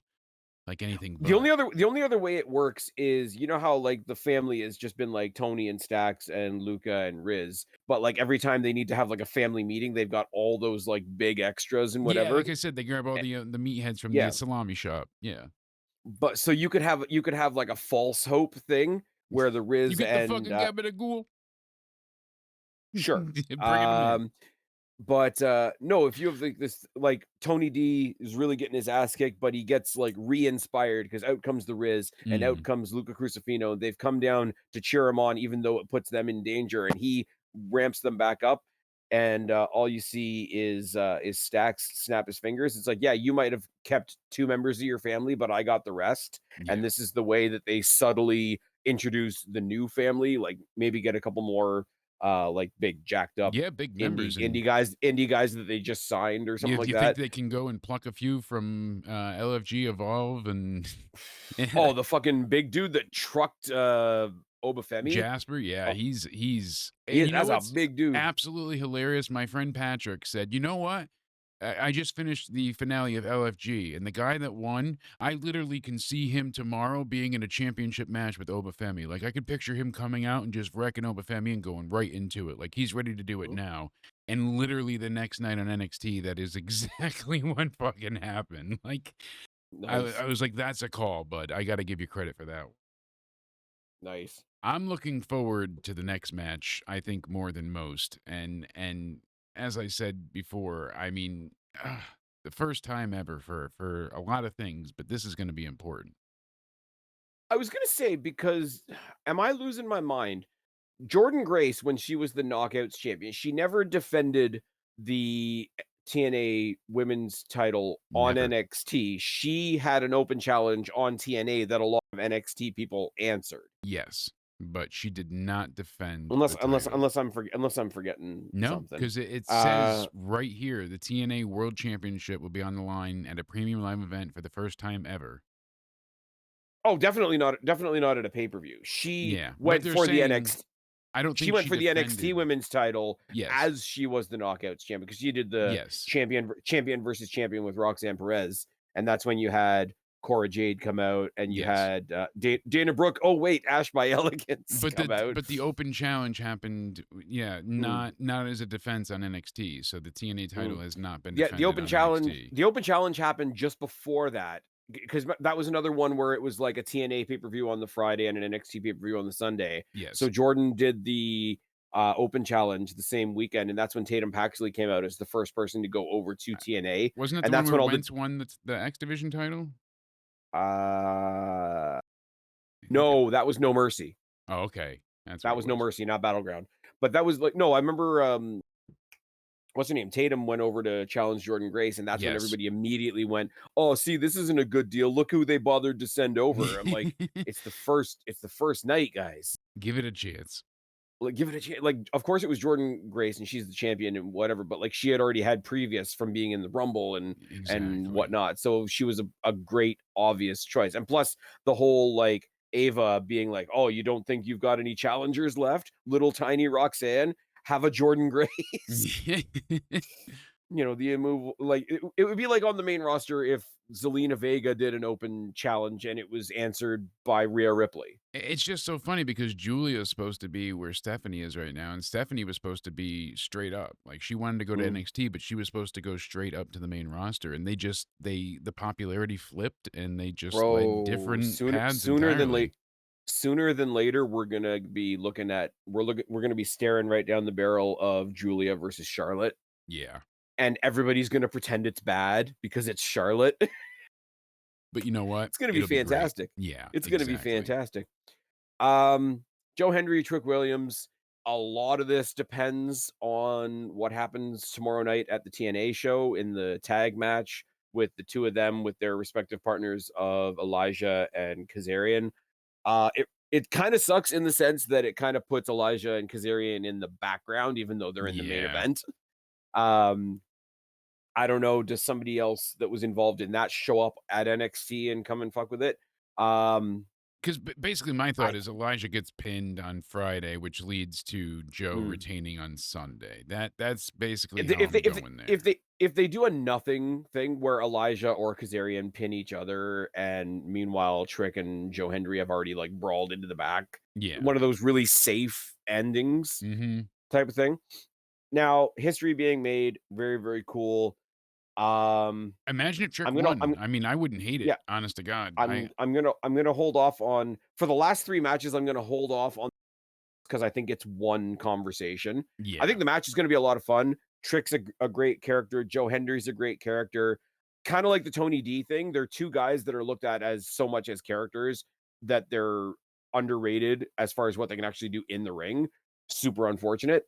S2: like anything
S1: The
S2: but.
S1: only other way it works is you know how like the family has just been like Tony and Stax and Luca and Riz, but like every time they need to have like a family meeting, they've got all those like big extras and
S2: Yeah,
S1: whatever.
S2: like I said, they grab all
S1: Eh,
S2: the meatheads from the
S1: yeah,
S2: salami shop. Yeah.
S1: but so you could have like a false hope thing where the
S2: You
S1: Riz
S2: get the
S1: and
S2: fucking gabagool.
S1: sure.
S2: Bringing them in.
S1: But, no, if you have, like, this like, Tony D is really getting his ass kicked, but he gets, like, re-inspired because out comes the Riz, and out
S2: Mm.
S1: comes Luca Crucifino. They've come down to cheer him on even though it puts them in danger, and he ramps them back up, and, all you see is Stax snap his fingers. It's like, "Yeah, you might have kept 2 members of your family, but I got the rest," and
S2: Yeah.
S1: this is the way that they subtly introduce the new family, like, maybe get a couple more, like, big jacked up
S2: Yeah, big members. And
S1: indie guys that they just signed or something
S2: you
S1: like
S2: you think
S1: that.
S2: they can go and pluck a few from LFG Evolve and
S1: Oh, the fucking big dude that trucked, Obafemi.
S2: Jasper? Yeah,
S1: Oh,
S2: he's
S1: he
S2: and
S1: is
S2: you know
S1: that's a
S2: what's
S1: big dude.
S2: absolutely hilarious? My friend Patrick said, "You know what? I just finished the finale of LFG, and the guy that won, I literally can see him tomorrow being in a championship match with Obafemi. Like I could picture him coming out and just wrecking Obafemi and going right into it. Like he's ready to do it
S1: Mhm.
S2: now." And literally the next night on NXT, that is exactly what fucking happened. Like I
S1: Nice,
S2: was like, "That's a call," but I got to give you credit for that.
S1: nice.
S2: I'm looking forward to the next match, I think more than most. And as I said before, I mean, the first time ever for a lot of things, but this is going to be important.
S1: I was gonna say because am I losing my mind? Jordan Grace, when she was the Knockouts champion, she never defended the TNA women's title on
S2: Never.
S1: NXT. She had an open challenge on TNA that a lot of NXT people answered.
S2: Yes, but she did not defend the title.
S1: Unless I'm forgetting
S2: No,
S1: something.
S2: because it says
S1: Uh,
S2: right here the TNA World Championship will be on the line at a premium live event for the first time ever.
S1: oh, definitely not at a pay-per-view.
S2: Yeah, but they're saying I don't
S1: She
S2: think
S1: went
S2: she
S1: for the NXT
S2: defended.
S1: women's title
S2: Yes,
S1: as she was the Knockouts champion because she did the
S2: yes,
S1: champion versus champion with Roxanne Perez, and that's when you had Cora Jade come out, and you
S2: yes.
S1: had Dana Brooke. Oh wait, Ash by Elegance
S2: But
S1: come out.
S2: the open challenge happened, yeah,
S1: Mm,
S2: not as a defense on NXT, so the TNA
S1: mm.
S2: title has not been
S1: Yeah,
S2: defended on NXT.
S1: the open challenge happened just before that because that was another one where it was like a TNA pay per view on the Friday and an NXT pay per view on the Sunday. So
S2: Yes.
S1: Jordan did the open challenge the same weekend, and that's when Tatum Paxley came out as the first person to go over to
S2: Uh,
S1: TNA,
S2: Wasn't that the
S1: and
S2: one
S1: that's
S2: where
S1: when all the
S2: Wentz won the X Division title?
S1: uh
S2: I think it
S1: no, that was No Mercy.
S2: Oh, okay. That's what
S1: That
S2: it
S1: was No
S2: was.
S1: Mercy, not Battleground. But that was like no, I remember what's her name? Tatum went over to challenge Jordan Grace, and that's when
S2: Yes.
S1: everybody immediately went, "Oh, see, this isn't a good deal. Look who they bothered to send over." I'm like, it's the first night, guys.
S2: Give it a chance.
S1: Like, give it a chance. Like, of course, it was Jordan Grace, and she's the champion and whatever. But like, she had already had previous from being in the Rumble and
S2: Exactly.
S1: whatnot, so she was a great obvious choice. And plus, the whole like Ava being like, "Oh, you don't think you've got any challengers left, little tiny Roxanne? Have a Jordan Grace." You know, the immovable, like it would be like on the main roster if Zelina Vega did an open challenge and it was answered by Rhea Ripley.
S2: It's just so funny because Julia is supposed to be where Stephanie is right now, and Stephanie was supposed to be straight up. Like, she wanted to go to
S1: Mm.
S2: NXT, but she was supposed to go straight up to the main roster, and the popularity flipped, and they just went
S1: Bro,
S2: different paths entirely.
S1: sooner than later, we're gonna be looking at we're gonna be staring right down the barrel of Julia versus Charlotte,
S2: Yeah.
S1: and everybody's gonna pretend it's bad because it's Charlotte.
S2: But you know what?
S1: It's gonna be
S2: It'll be great.
S1: fantastic.
S2: Yeah,
S1: It's gonna be
S2: exactly.
S1: fantastic. Um, Joe Hendry, Trick Williams. A lot of this depends on what happens tomorrow night at the TNA show in the tag match with the two of them with their respective partners of Elijah and Kazarian. It kind of sucks in the sense that it kind of puts Elijah and Kazarian in the background, even though they're in the main
S2: Yeah.
S1: event. Um, I don't know, does somebody else that was involved in that show up at NXT and come and fuck with it? Um,
S2: Because basically my
S1: I
S2: thought is Elijah gets pinned on Friday, which leads to Joe
S1: mm.
S2: retaining on Sunday. That's basically
S1: If they
S2: how
S1: if they
S2: I'm
S1: if they
S2: going
S1: if
S2: there.
S1: they if they do a nothing thing where Elijah or Kazarian pin each other, and meanwhile Trick and Joe Hendry have already like brawled into the back,
S2: Yeah.
S1: one of those really safe endings
S2: Mhm.
S1: type of thing. Now, history being made, very, very cool. Um,
S2: Imagine if Trick
S1: I'm gonna
S2: won.
S1: I'm
S2: I mean, I wouldn't hate it,
S1: yeah,
S2: honest to God.
S1: I'm gonna hold off on for the last 3 matches, I'm gonna hold off on because I think it's one conversation. I
S2: Yeah.
S1: think the match is gonna be a lot of fun. Trick's a great character. Joe Hendry's a great character. Kinda like the Tony D thing. They're 2 guys that are looked at as so much as characters that they're underrated as far as what they can actually do in the ring. Super unfortunate.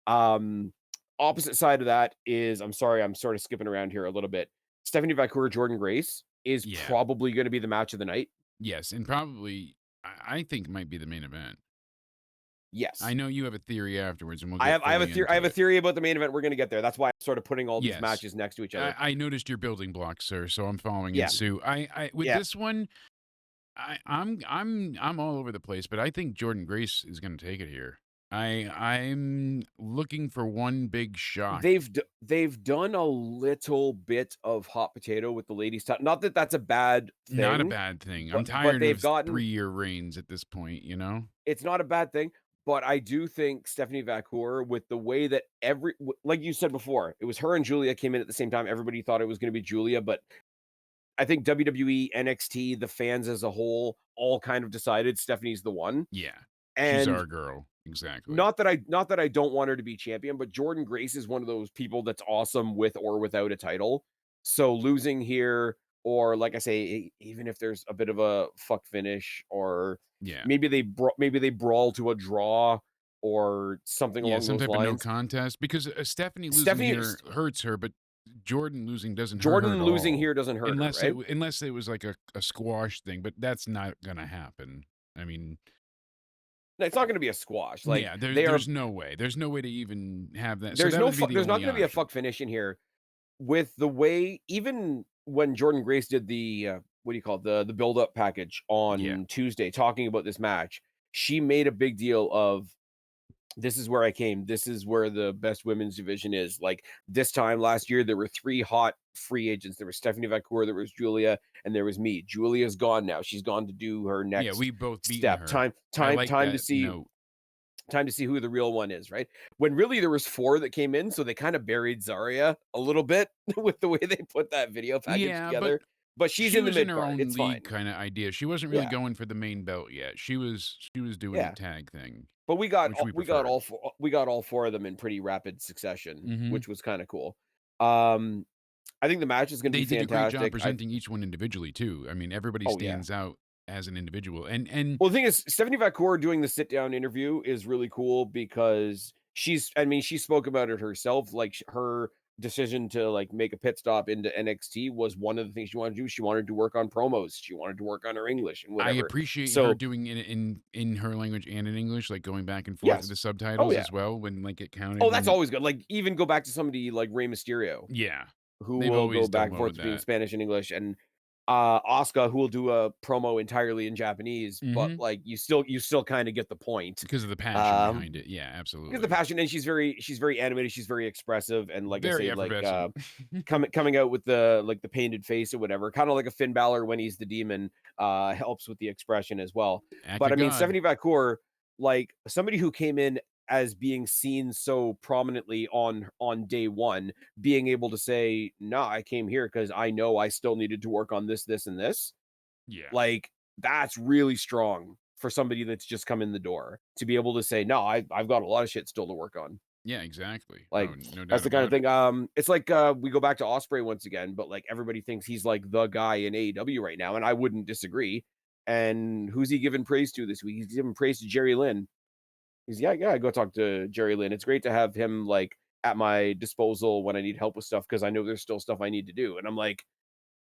S1: Um, Opposite side of that is I'm sorry, I'm sort of skipping around here a little bit. Stephanie Vacour, Jordan Grace is
S2: Yeah.
S1: probably gonna be the match of the night.
S2: Yes, and probably I think might be the main event. I
S1: Yes.
S2: know you have a theory afterwards, and we'll get fully
S1: I
S2: into
S1: have a
S2: it.
S1: theory about the main event. We're gonna get there. That's why I'm sort of putting all these
S2: Yes.
S1: matches next to each other.
S2: I noticed your building blocks, sir, so I'm following in
S1: Yeah.
S2: suit. I with
S1: Yeah.
S2: this one, I'm all over the place, but I think Jordan Grace is gonna take it here. I'm looking for one big shock.
S1: They've done a little bit of hot potato with the ladies' t not that that's a bad
S2: Not a
S1: thing,
S2: bad thing. I'm
S1: but
S2: tired
S1: they've
S2: of
S1: gotten
S2: 3-year reigns at this point, you know?
S1: it's not a bad thing, but I do think Stephanie Vacour with the way that like you said before, it was her and Julia came in at the same time. Everybody thought it was gonna be Julia, but I think WWE, NXT, the fans as a whole, all kind of decided Stephanie's the one.
S2: Yeah. She's
S1: And
S2: our girl. Exactly.
S1: not that I don't want her to be champion, but Jordan Grace is one of those people that's awesome with or without a title. So losing here, or like I say, even if there's a bit of a fuck finish, or
S2: Yeah.
S1: maybe they brawl to a draw or something
S2: Yeah,
S1: along
S2: some
S1: those
S2: type of no
S1: lines.
S2: contest because, Stephanie losing
S1: Stephanie
S2: here hurts her, but Jordan losing doesn't hurt her at
S1: Jordan losing
S2: all.
S1: here doesn't hurt her, right?
S2: Unless it was like a squash thing, but that's not gonna happen. I mean,
S1: It's not going to be a squash. Like
S2: yeah,
S1: they are
S2: there's no way. There's no way to even have that. So that would be the
S1: there's not
S2: only
S1: going to be a
S2: option.
S1: fuck finish in here with the way even when Jordan Grace did the what do you call it, the build up package
S2: Yeah.
S1: on Tuesday talking about this match, she made a big deal of this is where I came. This is where the best women's division is. Like this time last year, there were 3 hot free agents. There was Stephanie Vacour, there was Julia, and there was me. Julia's gone now. She's gone to do her
S2: Yeah,
S1: next
S2: we've both beaten
S1: step.
S2: her. I like
S1: Time to
S2: that
S1: see
S2: note.
S1: who the real one is, right? When really there was 4 that came in, so they kind of buried Zarya a little bit with the way they put that video package
S2: Yeah, but
S1: together. But she's
S2: she
S1: in the
S2: was in
S1: mid
S2: her
S1: card.
S2: own
S1: It's
S2: league
S1: fine.
S2: kinda idea. She wasn't really
S1: Yeah,
S2: going for the main belt yet. She was doing the
S1: yeah.
S2: tag thing,
S1: But
S2: which we preferred.
S1: we got all 4 of them in pretty rapid succession,
S2: Mhm.
S1: which was kind of cool. Um, I think the match is going to be
S2: They did a great job
S1: fantastic.
S2: presenting each one individually too. I mean, everybody
S1: Oh yeah.
S2: stands out as an individual, and
S1: Well, the thing is, Stephanie Vacour doing the sit down interview is really cool because I mean, she spoke about it herself, like, her decision to, like, make a pit stop into NXT was one of the things she wanted to do. She wanted to work on promos. She wanted to work on her English and
S2: I
S1: whatever.
S2: appreciate her
S1: So,
S2: doing it in her language and in English, like, going back and forth with
S1: yes.
S2: the
S1: Oh,
S2: subtitles
S1: yeah.
S2: as well when, like, it
S1: Oh,
S2: counted
S1: that's
S2: and
S1: always good. Like, even go back to somebody like Rey Mysterio,
S2: yeah.
S1: who
S2: They've
S1: will go
S2: always
S1: back
S2: done
S1: and
S2: well
S1: forth
S2: with
S1: between
S2: that.
S1: Spanish and English, and, Asuka, who will do a promo entirely in Japanese, but,
S2: Mhm.
S1: like, you still kinda get the point.
S2: Because of the passion behind
S1: Um,
S2: it. Yeah,
S1: because the
S2: absolutely.
S1: passion, and she's very animated, she's very expressive, and like I
S2: Very
S1: say, like,
S2: effervescent.
S1: coming out with the, like, the painted face or whatever, kinda like a Finn Balor when he's the demon, helps with the expression as well.
S2: Act
S1: But,
S2: of
S1: I mean,
S2: God.
S1: Stephanie Vacour, like, somebody who came in as being seen so prominently on day 1, being able to say, "No, I came here because I know I still needed to work on this, this, and this."
S2: Yeah.
S1: Like, that's really strong for somebody that's just come in the door, to be able to say, "No, I've got a lot of shit still to work on."
S2: Yeah, exactly. Oh,
S1: Like,
S2: no
S1: that's
S2: doubt
S1: the kind of
S2: about it.
S1: thing, it's like, we go back to Osprey once again, but, like, everybody thinks he's, like, the guy in AEW right now, and I wouldn't disagree. And who's he giving praise to this week? He's giving praise to Jerry Lynn. He's, "Yeah, yeah, go talk to Jerry Lynn. It's great to have him, like, at my disposal when I need help with stuff because I know there's still stuff I need to do." And I'm like,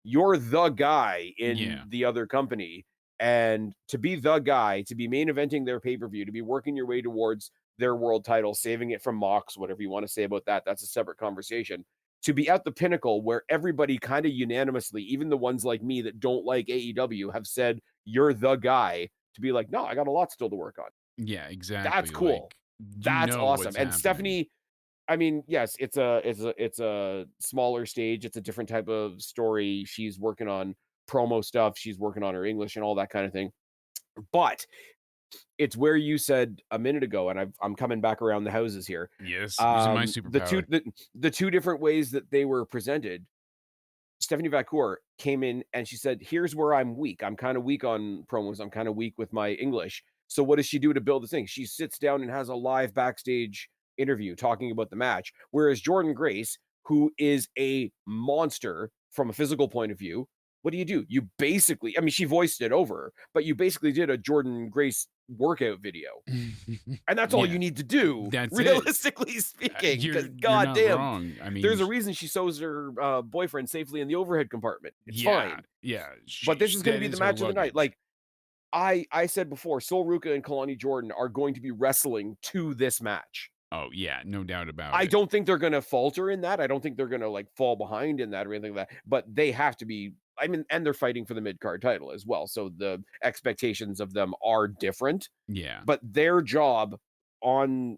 S1: you're the guy in
S2: Yeah.
S1: the other company. And to be the guy, to be main eventing their pay per view, to be working your way towards their world title, saving it from Mox, whatever you want to say about that, that's a separate conversation. To be at the pinnacle where everybody kind of unanimously, even the ones like me that don't like AEW, have said, you're the guy, to be like, no, I got a lot still to work on.
S2: Yeah,
S1: That's
S2: exactly,
S1: cool.
S2: like, you
S1: That's
S2: know
S1: awesome.
S2: what's
S1: And
S2: happening.
S1: Stephanie, I mean, yes, it's a smaller stage, it's a different type of story. She's working on promo stuff, she's working on her English and all that kind of thing. But it's where you said a minute ago, and I'm coming back around the houses here.
S2: Yes, using my
S1: The two
S2: superpower.
S1: the two different ways that they were presented. Stephanie Vacour came in and she said, "Here's where I'm weak. I'm kind of weak on promos. I'm kind of weak with my English." So what does she do to build the thing? She sits down and has a live backstage interview talking about the match. Whereas Jordan Grace, who is a monster from a physical point of view, what do? You basically, I mean, she voiced it over, but you basically did a Jordan Grace workout video. And that's all you
S2: Yeah,
S1: need to do,
S2: that's it.
S1: realistically speaking, because
S2: You're not
S1: goddamn,
S2: wrong. I mean,
S1: there's a reason she sews her, boyfriend safely in the overhead compartment. It's
S2: yeah,
S1: fine.
S2: yeah,
S1: But this is gonna
S2: that
S1: be the
S2: is her
S1: match of the night.
S2: luggage.
S1: Like, I said before, Sol Ruca and Kalani Jordan are going to be wrestling to this match.
S2: Oh, yeah, no doubt about
S1: I
S2: it.
S1: don't think they're gonna falter in that. I don't think they're gonna, like, fall behind in that or anything like that, but they have to be, I mean, and they're fighting for the mid-card title as well, so the expectations of them are different,
S2: Yeah,
S1: but their job on,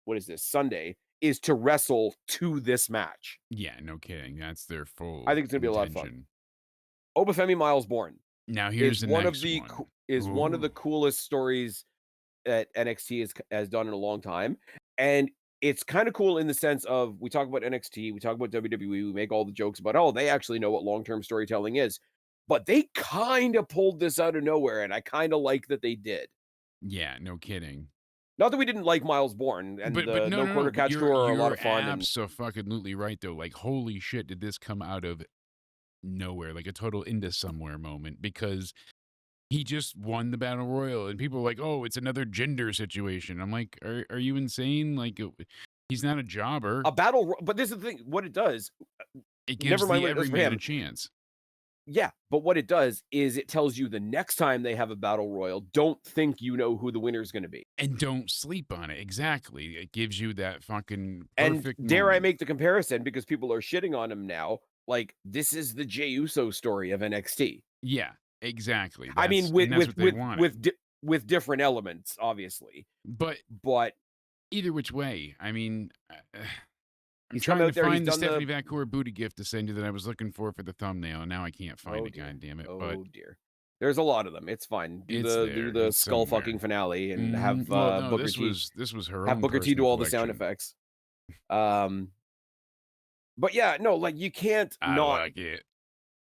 S1: what is this, Sunday, is to wrestle to this match.
S2: yeah, no kidding. That's their
S1: I
S2: full
S1: think it's gonna be a lot of fun.
S2: intention.
S1: Obafemi Miles Born
S2: Now
S1: is
S2: here's the
S1: one of
S2: next
S1: the
S2: one.
S1: the
S2: Ooh,
S1: coolest stories that NXT has done in a long time, and it's kinda cool in the sense of we talk about NXT, we talk about WWE, we make all the jokes about, "Oh, they actually know what long-term storytelling is," but they kinda pulled this out of nowhere, and I kinda like that they did.
S2: yeah, no kidding.
S1: Not that we didn't like Miles Bourne, and
S2: But
S1: the
S2: no,
S1: No
S2: no, no,
S1: Quarter
S2: but
S1: Catch Crew
S2: you're
S1: are a lot
S2: you're
S1: of fun, and
S2: abso-fucking-lutely right, though, like, holy shit, did this come out of nowhere, like a total into somewhere moment, because he just won the battle royal, and people are like, "Oh, it's another gender situation." I'm like, "Are you insane?" Like, he's not a jobber.
S1: a battle ro but this is the thing, what it does,
S2: It
S1: never
S2: gives
S1: mind
S2: the
S1: what it does for
S2: everyman a
S1: him.
S2: chance.
S1: Yeah, but what it does is it tells you the next time they have a battle royal, don't think you know who the winner is gonna be.
S2: And don't sleep on it. Exactly. It gives you that fucking
S1: And
S2: perfect
S1: dare I
S2: moment.
S1: make the comparison because people are shitting on him now, like, this is the Jey Uso story of NXT.
S2: Yeah, exactly.
S1: I mean,
S2: That's what they wanted.
S1: with different elements, obviously,
S2: But
S1: but
S2: either which way, I mean, I'm
S1: he's come
S2: trying to
S1: out there, he's
S2: find the
S1: done
S2: Stephanie
S1: the
S2: Vacour booty gift to send you that I was looking for the thumbnail, and now I can't find
S1: oh
S2: it,
S1: dear,
S2: god damn it. But
S1: oh dear. There's a lot of them, it's fine.
S2: it's
S1: Do
S2: there.
S1: the
S2: It's
S1: skull fucking
S2: somewhere.
S1: finale and
S2: Mhm. Well, no,
S1: Booker T
S2: this was her
S1: have
S2: own
S1: Booker T do
S2: personal
S1: all the sound
S2: collection.
S1: effects. Um, but yeah, no, like, you can't
S2: I
S1: not
S2: like it.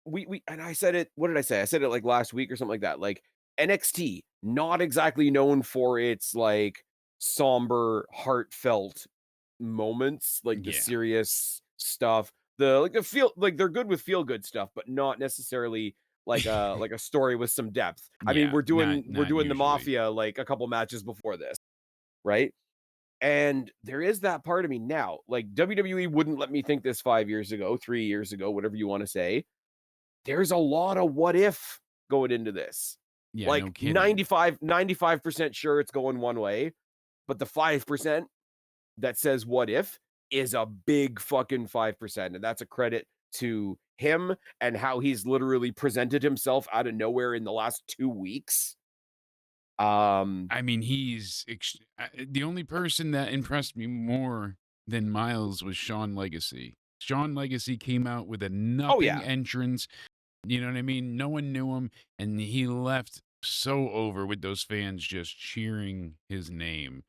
S1: we and I said it, what did I say? I said it, like, last week or something like that, like, NXT, not exactly known for its, like, somber, heartfelt moments, like, the
S2: Yeah.
S1: serious stuff, the feel like, they're good with feel-good stuff, but not necessarily like a story with some depth. I mean,
S2: Yeah,
S1: we're
S2: not
S1: doing
S2: not
S1: the
S2: usually.
S1: Mafia, like, a couple matches before this, right? And there is that part of me now. Like WWE wouldn't let me think this 5 years ago, 3 years ago, whatever you wanna say. There's a lot of what if going into this.
S2: Yeah, no
S1: Like
S2: kidding.
S1: 95% sure it's going one way, but the 5% that says what if is a big fucking 5%. And that's a credit to him and how he's literally presented himself out of nowhere in the last 2 weeks. Um,
S2: I mean, the only person that impressed me more than Miles was Shawn Legacy. Shawn Legacy came out with a
S1: oh
S2: nothing
S1: yeah.
S2: entrance. You know what I mean? No one knew him, and he left so over with those fans just cheering his name.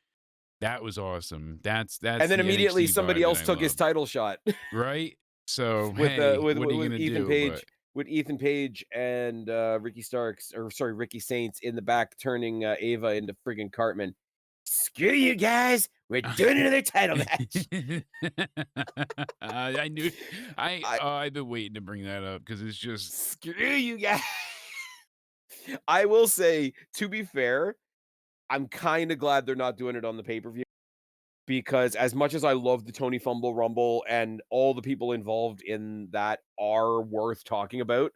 S2: That was awesome. That's
S1: And then
S2: the
S1: immediately
S2: NXT
S1: somebody
S2: vibe that
S1: else
S2: I
S1: took his
S2: love,
S1: title shot
S2: right? So,
S1: with
S2: hey, what are you
S1: with
S2: gonna
S1: Ethan
S2: do? But
S1: Page and Ricky Starks or sorry, Ricky Saints in the back turning Ava into friggin' Cartman. Screw you guys. We're doing another title match.
S2: I knew
S1: I
S2: I've been waiting to bring that up because it's just
S1: screw you guys. I will say, to be fair, I'm kind of glad they're not doing it on the pay-per-view because as much as I love the Tony Fumble Rumble and all the people involved in that are worth talking about,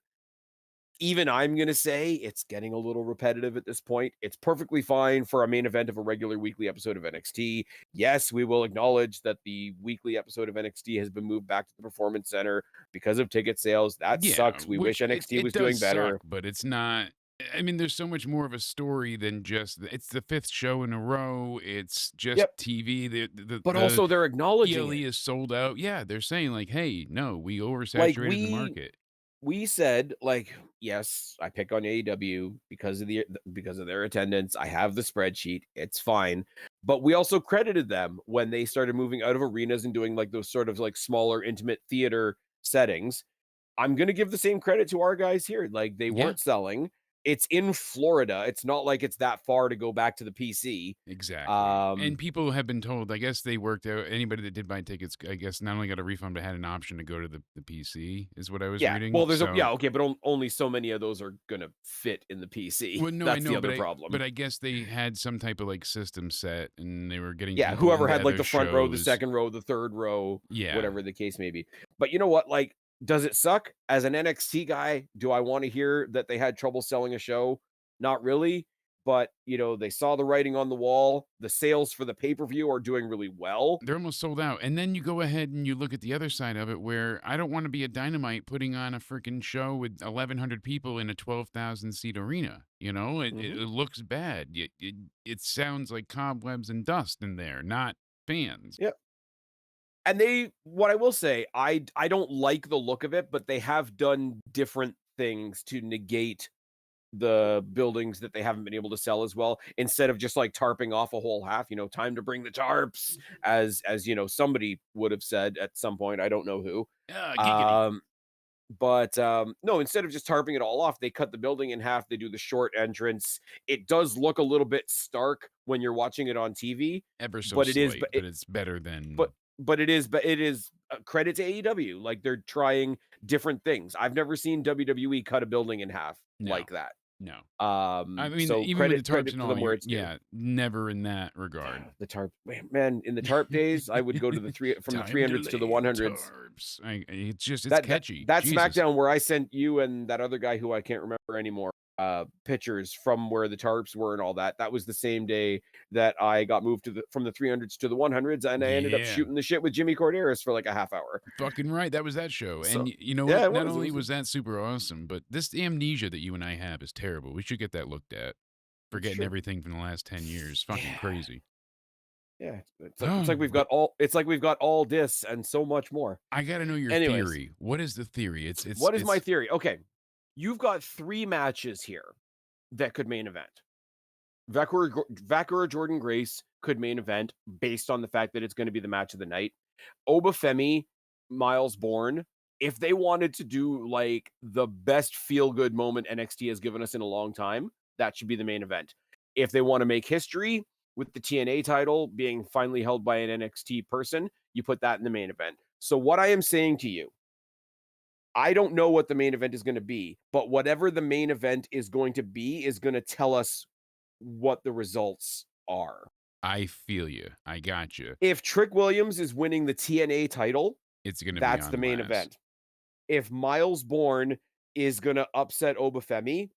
S1: even I'm gonna say it's getting a little repetitive at this point. It's perfectly fine for a main event of a regular weekly episode of NXT. Yes, we will acknowledge that the weekly episode of NXT has been moved back to the Performance Center because of ticket sales. That
S2: yeah,
S1: sucks. We wish
S2: which
S1: NXT
S2: it
S1: was
S2: does
S1: doing
S2: suck,
S1: better.
S2: but it's not. I mean, there's so much more of a story than just it's the fifth show in a row. It's just
S1: Yep.
S2: TV. The
S1: But also they're acknowledging
S2: PLE
S1: it.
S2: is sold out. Yeah, they're saying like, hey, no, we
S1: Like
S2: oversaturated the market.
S1: we said, like, yes, I pick on AEW because of their attendance. I have the spreadsheet. It's fine. But we also credited them when they started moving out of arenas and doing like those sort of like smaller intimate theater settings. I'm gonna give the same credit to our guys here. Like they
S2: Yeah,
S1: weren't selling. It's in Florida. It's not like it's that far to go back to the PC.
S2: exactly. And
S1: Um,
S2: people have been told, I guess they worked out anybody that did buy tickets, I guess not only got a refund, but had an option to go to the PC, is what I was
S1: yeah.
S2: reading.
S1: Well, there's a
S2: So
S1: yeah, okay, but only so many of those are gonna fit in the PC.
S2: well, no, I
S1: That's the
S2: know,
S1: other
S2: but
S1: problem.
S2: I guess they had some type of like system set and they were getting
S1: Yeah,
S2: people
S1: whoever
S2: into
S1: had, like,
S2: other
S1: the front row, the
S2: shows.
S1: second row, the third row,
S2: Yeah.
S1: whatever the case may be. But you know what? Like, does it suck? As an NXT guy, do I wanna hear that they had trouble selling a show? Not really, but, they saw the writing on the wall. The sales for the pay-per-view are doing really well.
S2: They're almost sold out. And then you go ahead and you look at the other side of it where I don't want to be a dynamite putting on a freaking show with 1,100 people in a 12,000 seat arena. You know, it
S1: Mhm.
S2: looks bad. It sounds like cobwebs and dust in there, not fans.
S1: Yep. And what I will say, I don't like the look of it, but they have done different things to negate the buildings that they haven't been able to sell as well instead of just like tarping off a whole half, time to bring the tarps as somebody would have said at some point, I don't know who.
S2: Ah, giggity.
S1: um but no, instead of just tarping it all off, they cut the building in half. They do the short entrance. It does look a little bit stark when you're watching it on TV,
S2: Ever so
S1: but it is
S2: slight, but it's better than.
S1: but it is a credit to AEW. Like they're trying different things. I've never seen WWE cut a building in half
S2: No,
S1: like that.
S2: no. I mean,
S1: So
S2: even with the tarps
S1: credit
S2: and
S1: to
S2: all,
S1: them where
S2: you're,
S1: it's due.
S2: yeah, never in that regard.
S1: The tarp, man, in the tarp days, I would go to the from the
S2: Time to
S1: 300s to the
S2: lay
S1: 100s.
S2: tarps. It's just, it's
S1: That
S2: catchy.
S1: that
S2: Jesus.
S1: SmackDown where I sent you and that other guy who I can't remember anymore, pictures from where the tarps were and all that. That was the same day that I got moved from the 300s to the 100s, and I ended up
S2: Yeah.
S1: shooting the shit with Jimmy Corderas for like a half hour.
S2: Fucking right. That was that show. And
S1: So
S2: you know
S1: yeah,
S2: what?
S1: it
S2: Not
S1: was. It
S2: only
S1: was.
S2: was that super awesome, but this amnesia that you and I have is terrible. We should get that looked at.
S1: It's
S2: Forgetting
S1: true.
S2: everything from the last 10 years. Fucking
S1: Yeah,
S2: crazy.
S1: yeah.
S2: But
S1: It's like we've got all this and so much more.
S2: I got to know your
S1: Anyways,
S2: theory. What is the theory?
S1: what is my theory? Okay, you've got 3 matches here that could main event. Vakura Jordan Grace could main event based on the fact that it's going to be the match of the night. Obafemi, Miles Bourne, if they wanted to do like the best feel good moment NXT has given us in a long time, that should be the main event. If they want to make history with the TNA title being finally held by an NXT person, you put that in the main event. So, what I am saying to you, I don't know what the main event is going to be, but whatever the main event is going to be is going to tell us what the results are.
S2: I feel you. I got you.
S1: If Trick Williams is winning the TNA title,
S2: It's gonna be
S1: that's the
S2: on
S1: main
S2: blast.
S1: event. If Miles Bourne is gonna upset Obafemi,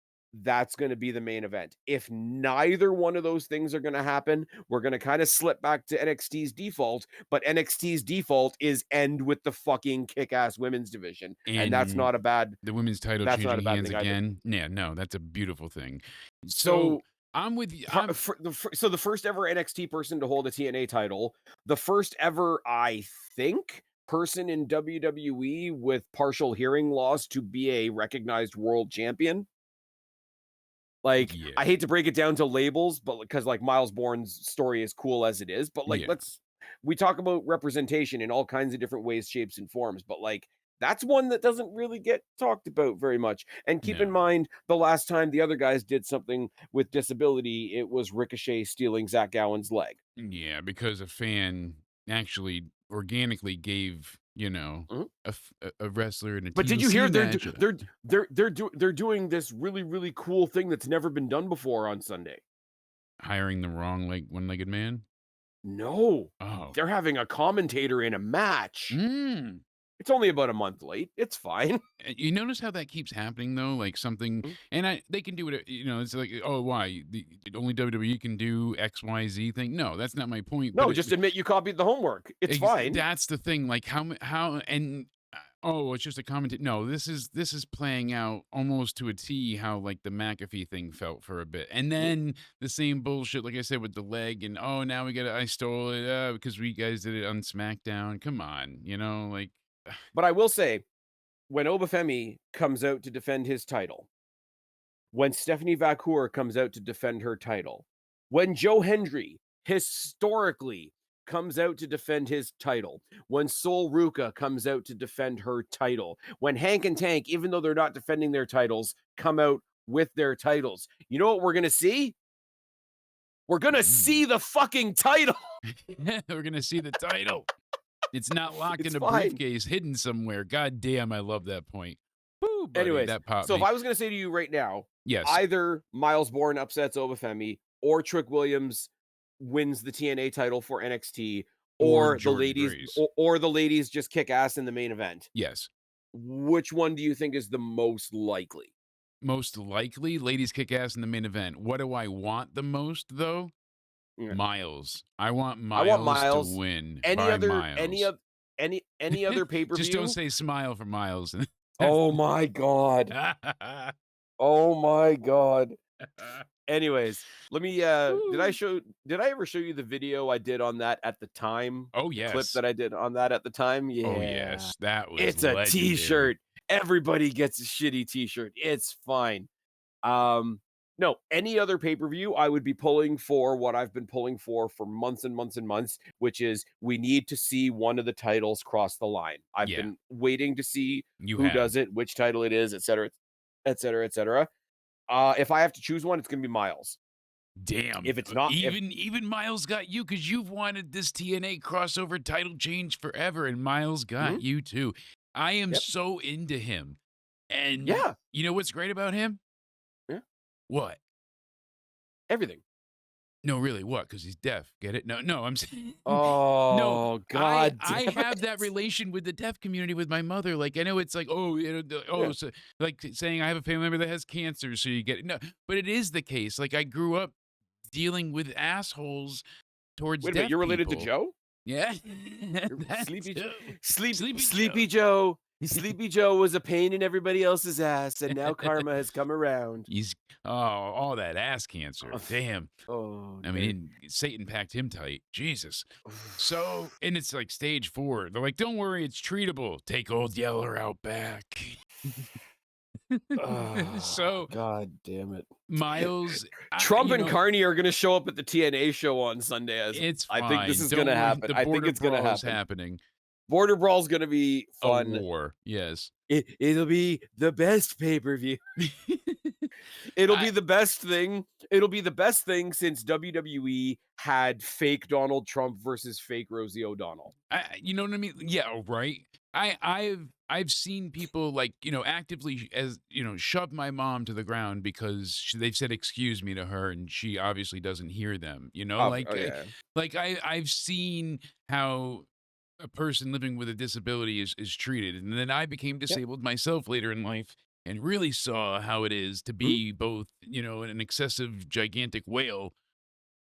S1: that's gonna be the main event. If neither one of those things are gonna happen, we're gonna kinda slip back to NXT's default, but NXT's default is end with the fucking kick-ass women's division, and
S2: And the women's title
S1: that's not a
S2: changing
S1: bad
S2: hands
S1: thing either.
S2: again. Yeah, no, that's a beautiful thing. So,
S1: So,
S2: I'm with you.
S1: par for so the first ever NXT person to hold a TNA title, the first ever, I think, person in WWE with partial hearing loss to be a recognized world champion. Like,
S2: Yeah,
S1: I hate to break it down to labels, but because like Miles Bourne's story is cool as it is, but like
S2: yeah,
S1: we talk about representation in all kinds of different ways, shapes, and forms, but like that's one that doesn't really get talked about very much. And keep in
S2: no.
S1: mind, the last time the other guys did something with disability, it was Ricochet stealing Zach Gowen's leg.
S2: Yeah, because a fan actually organically gave,
S1: Mhm.
S2: a wrestler in a
S1: But did you
S2: TLC
S1: hear
S2: match
S1: they're doing this really really cool thing that's never been done before on Sunday?
S2: hiring the wrong one-legged man?
S1: No,
S2: Oh.
S1: they're having a commentator in a match.
S2: Mm.
S1: It's only about a month late. It's fine.
S2: You notice how that keeps happening though? Like something,
S1: Mhm.
S2: and they can do it. It's like, oh, why only WWE can do XYZ thing? No, that's not my point. But
S1: No, just admit you copied the homework. It's fine.
S2: that's the thing. Like how and oh, it's just a comment. No, this is playing out almost to a T. How like the McAfee thing felt for a bit, and
S1: Mhm.
S2: then the same bullshit. Like I said with the leg, and oh, now we got I stole it because we guys did it on SmackDown. Come on, like.
S1: But I will say, when Obafemi comes out to defend his title, when Stephanie Vacour comes out to defend her title, when Joe Hendry historically comes out to defend his title, when Sol Ruka comes out to defend her title, when Hank and Tank, even though they're not defending their titles, come out with their titles. You know what we're gonna see? We're gonna
S2: Mm.
S1: see the fucking title.
S2: We're gonna see the title. It's not locked
S1: It's
S2: in a
S1: fine.
S2: briefcase, hidden somewhere. God damn, I love that point. Woo, buddy,
S1: Anyways,
S2: that popped
S1: so if
S2: me.
S1: I was gonna say to you right now,
S2: Yes,
S1: either Miles Bourne upsets Obafemi or Trick Williams wins the TNA title for NXT,
S2: or
S1: or the
S2: Jordan
S1: ladies
S2: Grace.
S1: or the ladies just kick ass in the main event.
S2: Yes.
S1: Which one do you think is the most likely?
S2: Most likely, ladies kick ass in the main event. What do I want the most, though?
S1: Yeah.
S2: Miles. I want
S1: I want
S2: Miles to
S1: Miles.
S2: win
S1: Any
S2: by
S1: other any
S2: miles.
S1: of any other
S2: Just don't
S1: pay-per-view?
S2: say smile for Miles.
S1: Oh my god. Oh my god. Anyways, let me
S2: Woo.
S1: did I ever show you the video I did on that at the time?
S2: Oh,
S1: The clip
S2: yes.
S1: that I did on that at the time?
S2: Oh,
S1: Yeah.
S2: yes. That was
S1: It's a
S2: legendary.
S1: t-shirt. Everybody gets a shitty t-shirt. It's fine. Um no, any other pay-per-view I would be pulling for what I've been pulling for months and months and months, which is we need to see one of the titles cross the line. I've
S2: Yeah,
S1: been waiting to see
S2: you
S1: who
S2: have.
S1: does it, which title it is, etc., etc., etc. If I have to choose one, it's gonna be Miles.
S2: Damn.
S1: If it's not if
S2: Even Miles got you because you've wanted this TNA crossover title change forever, and Miles got
S1: Mhm,
S2: you too. I am
S1: yep,
S2: so into him. And
S1: yeah,
S2: you know what's great about him?
S1: yeah,
S2: What?
S1: everything.
S2: No, really, what? Because he's deaf. Get it? No, no, I'm saying no.
S1: Oh,
S2: I
S1: god
S2: I
S1: damn
S2: have that
S1: it.
S2: relation with the deaf community with my mother. Like I know it's like, oh,
S1: Yeah,
S2: so like saying I have a family member that has cancer, so you get it. No, but it is the case. Like I grew up dealing with assholes towards
S1: wait a minute,
S2: deaf
S1: you're related to
S2: people.
S1: Joe?
S2: Yeah, that
S1: Sleepy J
S2: too. Sleepy
S1: Sleepy
S2: Joe.
S1: Joe Sleepy Joe was a pain in everybody else's ass, and now karma has come around.
S2: He's all that ass cancer. Damn.
S1: Oh,
S2: I
S1: Lord.
S2: mean, Satan packed him tight. Jesus. So, and it's like stage 4. They're like, "Don't worry, it's treatable. Take old Yeller out back."
S1: Oh,
S2: So,
S1: god damn it.
S2: Miles,
S1: Trump and Carney are gonna show up at the TNA show on Sunday as
S2: it's
S1: I think this
S2: fine.
S1: is
S2: Don't
S1: gonna
S2: worry.
S1: happen.
S2: The
S1: I think
S2: border
S1: it's gonna
S2: brawl is
S1: happen.
S2: happening.
S1: Border Brawl's gonna be
S2: A
S1: fun.
S2: war. Yes.
S1: It'll be the best pay-per-view. It'll
S2: I
S1: be the best thing. It'll be the best thing since WWE had fake Donald Trump versus fake Rosie O'Donnell.
S2: you know what I mean? Yeah, right. I've seen people, like, actively, as shove my mom to the ground because they've said "excuse me" to her, and she obviously doesn't hear them.
S1: Oh, yeah.
S2: Like I've seen how a person living with a disability is treated, and then I became
S1: Yep.
S2: disabled myself later in life, and really saw how it is to
S1: Mhm.
S2: be both, an excessive gigantic whale,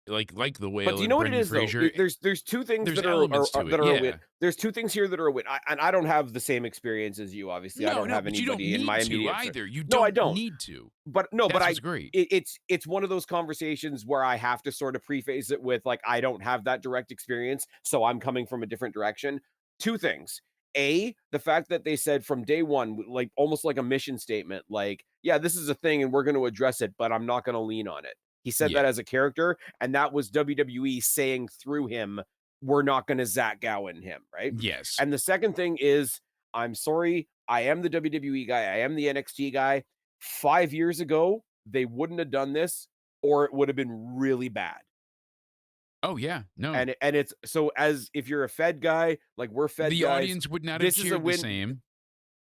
S2: like the
S1: But
S2: whale
S1: do you
S2: in
S1: know what it
S2: Brendan
S1: is though?
S2: Fraser.
S1: There's 2 things
S2: There's elements to it,
S1: that are a win.
S2: yeah.
S1: There's 2 things here that are a win. I don't have the same experience as you, obviously. I
S2: No,
S1: don't
S2: no,
S1: have
S2: but you don't
S1: anybody in my
S2: need to
S1: immediate
S2: either. You
S1: No, I
S2: don't
S1: don't.
S2: need to.
S1: But no, but
S2: That's what's great.
S1: it's one of those conversations where I have to sort of preface it with, like, I don't have that direct experience, so I'm coming from a different direction. 2 things. A, the fact that they said from day 1, like, almost like a mission statement, like, "Yeah, this is a thing and we're gonna address it, but I'm not gonna lean on it." He said that
S2: Yeah.
S1: as a character, and that was WWE saying through him, "We're not gonna Zach Gowen him," right?
S2: Yes.
S1: And the second thing is, I'm sorry, I am the WWE guy, I am the NXT guy. 5 years ago, they wouldn't have done this, or it would have been really bad.
S2: Oh, yeah. No.
S1: And it's so as if you're a Fed guy, like we're Fed
S2: The
S1: guys,
S2: audience would not have
S1: this is a
S2: cheered the
S1: win.
S2: same.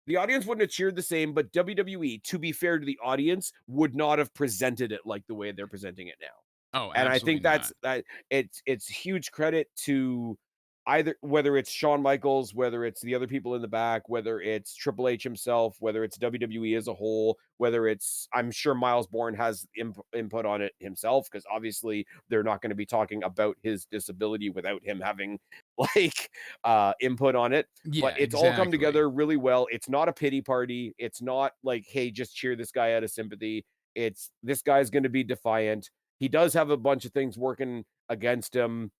S1: The audience wouldn't have cheered the same, but WWE, to be fair to the audience, would not have presented it like the way they're presenting it now.
S2: Oh,
S1: And I
S2: absolutely
S1: think that's
S2: not.
S1: that it's huge credit to either whether it's Shawn Michaels, whether it's the other people in the back, whether it's Triple H himself, whether it's WWE as a whole, whether it's I'm sure Miles Bourne has input on it himself because obviously they're not going to be talking about his disability without him having like input on it. But
S2: Yeah,
S1: it's all come
S2: exactly.
S1: together really well. It's not a pity party. It's not like, hey, just cheer this guy out of sympathy. It's this guy's going to be defiant. He does have a bunch of things working against him.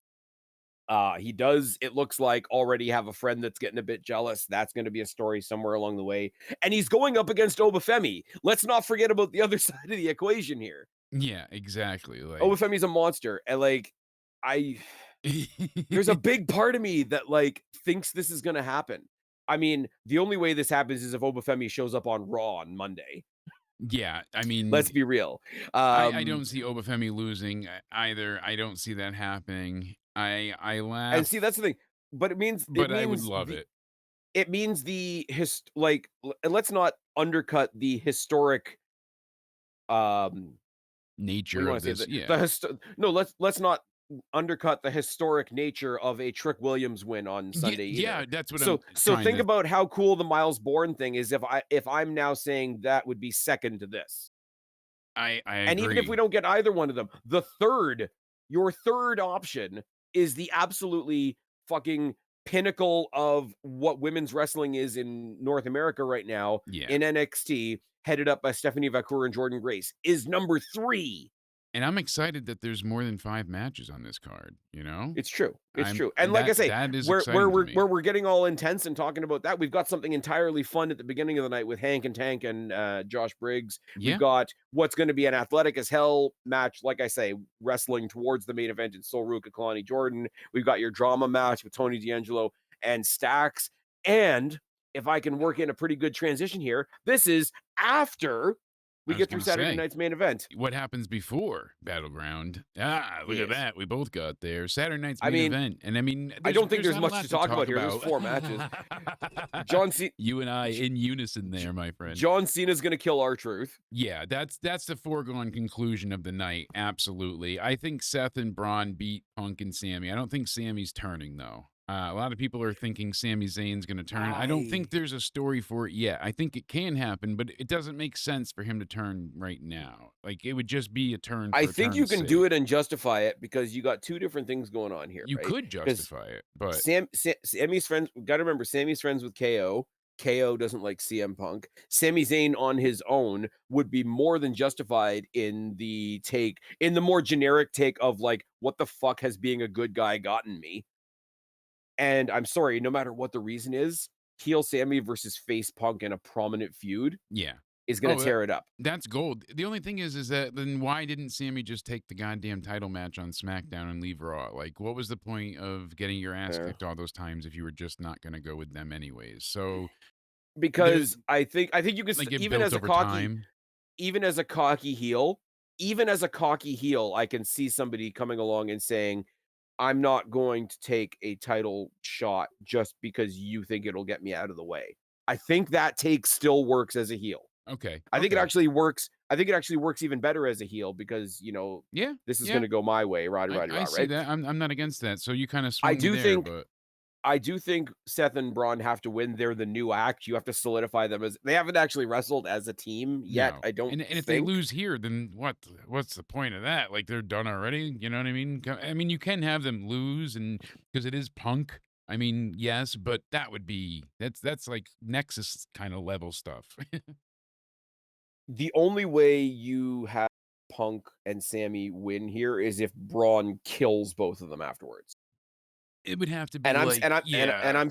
S1: He does, it looks like, already have a friend that's getting a bit jealous. That's going to be a story somewhere along the way. And he's going up against Obafemi. Let's not forget about the other side of the equation here.
S2: Yeah, exactly, like
S1: Obafemi's a monster. And like, I, there's a big part of me that like thinks this is going to happen. I mean, the only way this happens is if Obafemi shows up on Raw on Monday.
S2: Yeah, I mean,
S1: Let's be real.
S2: I don't see Obafemi losing, either. I don't see that happening. I
S1: And see,
S2: laugh,
S1: that's the thing. But
S2: but I would love it.
S1: it means the hist like and let's not undercut the historic um what do
S2: Nature
S1: you
S2: of
S1: want to say
S2: this,
S1: the
S2: yeah.
S1: no, let's not undercut the historic nature of a Trick Williams win on Sunday
S2: Yeah,
S1: either.
S2: that's what I'm
S1: So
S2: trying
S1: think
S2: to.
S1: about how cool the Miles Bourne thing is if I'm now saying that would be second to this.
S2: I
S1: And even if we
S2: agree.
S1: don't get either one of them, your third option is the absolutely fucking pinnacle of what women's wrestling is in North America right now
S2: Yeah.
S1: in NXT, headed up by Stephanie Vacour and Jordan Grace, is number 3.
S2: And I'm excited that there's more than 5 matches on this card, you know?
S1: It's true. It's
S2: I'm
S1: true. And like I
S2: that
S1: say,
S2: that is exciting to me.
S1: where we're getting all intense and talking about that, we've got something entirely fun at the beginning of the night with Hank and Tank and Josh Briggs. We've
S2: Yeah.
S1: got what's going to be an athletic as hell match, like I say, wrestling towards the main event in Sol Ruka, Kalani Jordan. We've got your drama match with Tony D'Angelo and Stacks. And if I can work in a pretty good transition here, this is after we
S2: I was
S1: get through
S2: gonna
S1: Saturday
S2: say,
S1: night's main event.
S2: what happens before Battleground? Ah, look at
S1: Yes.
S2: that. We both got there. Saturday night's
S1: I
S2: main
S1: mean,
S2: event. And I mean,
S1: I
S2: there's
S1: don't think
S2: there's
S1: there's
S2: not a
S1: much to
S2: lot to
S1: talk about
S2: talk
S1: here. There's
S2: about.
S1: 4 matches. John C.
S2: You and I
S1: J-
S2: in unison there, my friend.
S1: John Cena's gonna kill R-Truth.
S2: Yeah, that's the foregone conclusion of the night. Absolutely. I think Seth and Braun beat Punk and Sammy. I don't think Sammy's turning though. A lot of people are thinking Sami Zayn's going to turn. I don't think
S1: I
S2: there's a story for it yet. I think it can happen, but it doesn't make sense for him to turn right now. Like it would just be a turn
S1: I
S2: for a
S1: think you
S2: turn's
S1: can do
S2: sake.
S1: it and justify it because you got 2 different things going on here,
S2: You
S1: right?
S2: could
S1: Because
S2: justify it, but
S1: Sammy's friends gotta remember Sammy's friends with KO. KO doesn't like CM Punk. Sami Zayn on his own would be more than justified in the more generic take of like, what the fuck has being a good guy gotten me? And I'm sorry, no matter what the reason is, heel Sammy versus face Punk in a prominent feud
S2: yeah.
S1: is gonna
S2: Oh,
S1: tear it up.
S2: that's gold. The only thing is that then why didn't Sammy just take the goddamn title match on SmackDown and leave Raw? Like, what was the point of getting your ass
S1: Yeah.
S2: kicked all those times if you were just not going to go with them anyways? So there's
S1: Because I think you could
S2: like it
S1: even
S2: built
S1: as a
S2: over
S1: cocky
S2: time.
S1: even as a cocky heel even as a cocky heel, I can see somebody coming along and saying, I'm not going to take a title shot just because you think it'll get me out of the way. I think that take still works as a heel.
S2: Okay,
S1: I think it
S2: okay.
S1: actually works. I think it actually works even better as a heel because,
S2: Yeah,
S1: this is
S2: yeah.
S1: gonna go my way, roddy, roddy,
S2: I
S1: rah,
S2: see
S1: right?
S2: that. I'm not against that. So you kinda
S1: I
S2: swung me
S1: do
S2: there,
S1: think
S2: but
S1: I do think Seth and Braun have to win. They're the new act. You have to solidify them as they haven't actually wrestled as a team yet,
S2: no.
S1: I don't
S2: And if they
S1: think.
S2: lose here, then what's the point of that? Like, they're done already, you know what I mean? I mean, you can have them lose and because it is Punk. I mean, yes, but that would be that's like Nexus kinda level stuff.
S1: The only way you have Punk and Sammy win here is if Braun kills both of them afterwards.
S2: It would have to be
S1: And I'm s
S2: like,
S1: and I'm and
S2: yeah.
S1: I'm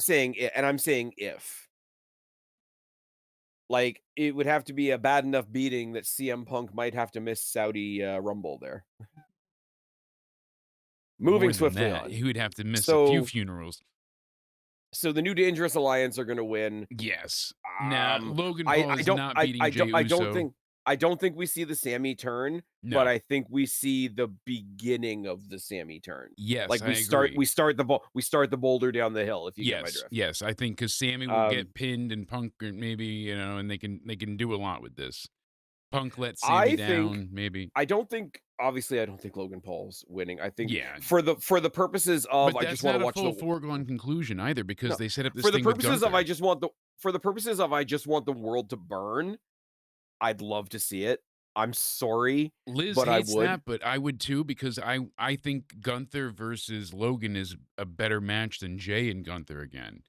S1: saying if. Like, it would have to be a bad enough beating that CM Punk might have to miss Saudi, Rumble there.
S2: More
S1: Moving
S2: than
S1: swiftly
S2: that,
S1: on.
S2: he would have to miss a few
S1: So
S2: funerals.
S1: so the New Dangerous Alliance are gonna win.
S2: Yes. Nah, Logan
S1: I
S2: Paul
S1: I
S2: is
S1: don't
S2: not
S1: I
S2: beating
S1: I
S2: Jey
S1: don't I don't
S2: Uso.
S1: think I don't think we see the Sammy turn, but
S2: No.
S1: I think we see the beginning of the Sammy turn.
S2: Yes,
S1: Like,
S2: I agree.
S1: we start the boulder down the hill, if you get my
S2: Yes,
S1: drift.
S2: yes, I think because Sammy will
S1: Um,
S2: get pinned and Punk or maybe, and they can do a lot with this. Punk lets Sammy
S1: I think
S2: down, maybe.
S1: I don't think Logan Paul's winning. I think
S2: Yeah,
S1: for the purposes of
S2: but
S1: I just
S2: that's
S1: wanna
S2: not a
S1: watch
S2: full
S1: the
S2: foregone conclusion either because
S1: no,
S2: they set up this
S1: for the
S2: thing with
S1: purposes of
S2: Gunther.
S1: I just want the world to burn, I'd love to see it. I'm sorry,
S2: Liz
S1: but I
S2: hates
S1: would.
S2: that, but I would too because I think Gunther versus Logan is a better match than Jay and Gunther again.